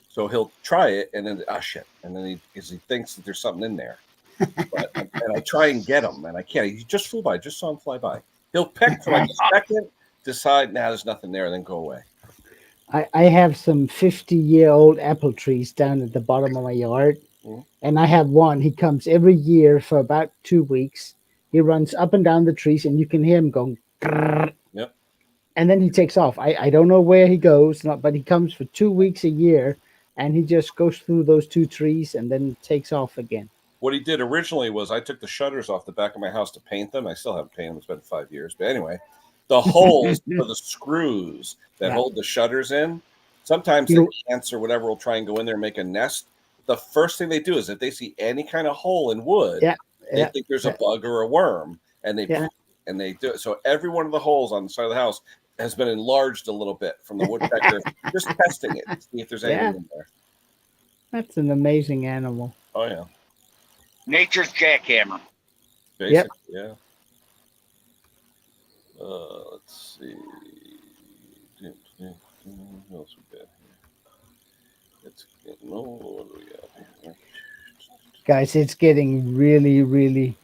So he'll try it, and then shit, and then he thinks that there's something in there. And I try and get him, and I can't. He just flew by. Just saw him fly by. He'll peck for like a second, decide, there's nothing there, and then go away. I have some 50-year-old apple trees down at the bottom of my yard, and I have one. He comes every year for about 2 weeks. He runs up and down the trees, and you can hear him going. Yep. And then he takes off. I don't know where he goes, but he comes for 2 weeks a year, and he just goes through those 2 trees and then takes off again. What he did originally was I took the shutters off the back of my house to paint them. I still haven't painted them. It's been 5 years. But anyway, the holes for the screws that hold the shutters in, sometimes the ants or whatever will try and go in there and make a nest. The first thing they do is if they see any kind of hole in wood, they think there's a bug or a worm, and they do it. So every one of the holes on the side of the house has been enlarged a little bit from the woodpecker, just testing it to see if there's anything in there. That's an amazing animal. Oh, yeah. Nature's jackhammer. Basically, yeah. Let's see. What else we got here? What do we got here? Guys, it's getting really, really.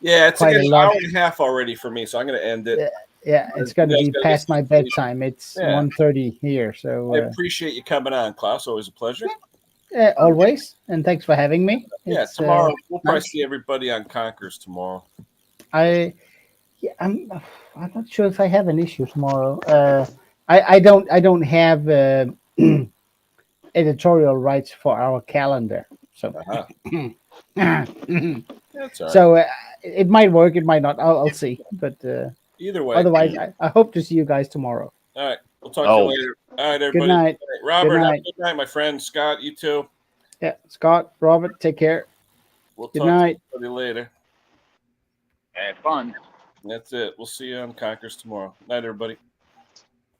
Yeah, it's an hour and a half already for me, so I'm going to end it. Yeah, it's going to be past my bedtime. It's 1:30 here, so. I appreciate you coming on, Klaus. Always a pleasure. Always, and thanks for having me. Tomorrow we'll probably see everybody on Conkers tomorrow. I'm not sure if I have an issue tomorrow. I don't have editorial rights for our calendar, so. That's all right. So it might work, it might not. I'll see, but either way. Otherwise, I hope to see you guys tomorrow. All right, we'll talk to you later. All right, everybody. Good night, Robert. Have a good night, my friend. Scott, you too. Yeah, Scott, Robert, take care. We'll good talk night. to you later. Have fun. That's it. We'll see you on Conkers tomorrow. Night, everybody.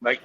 Bye.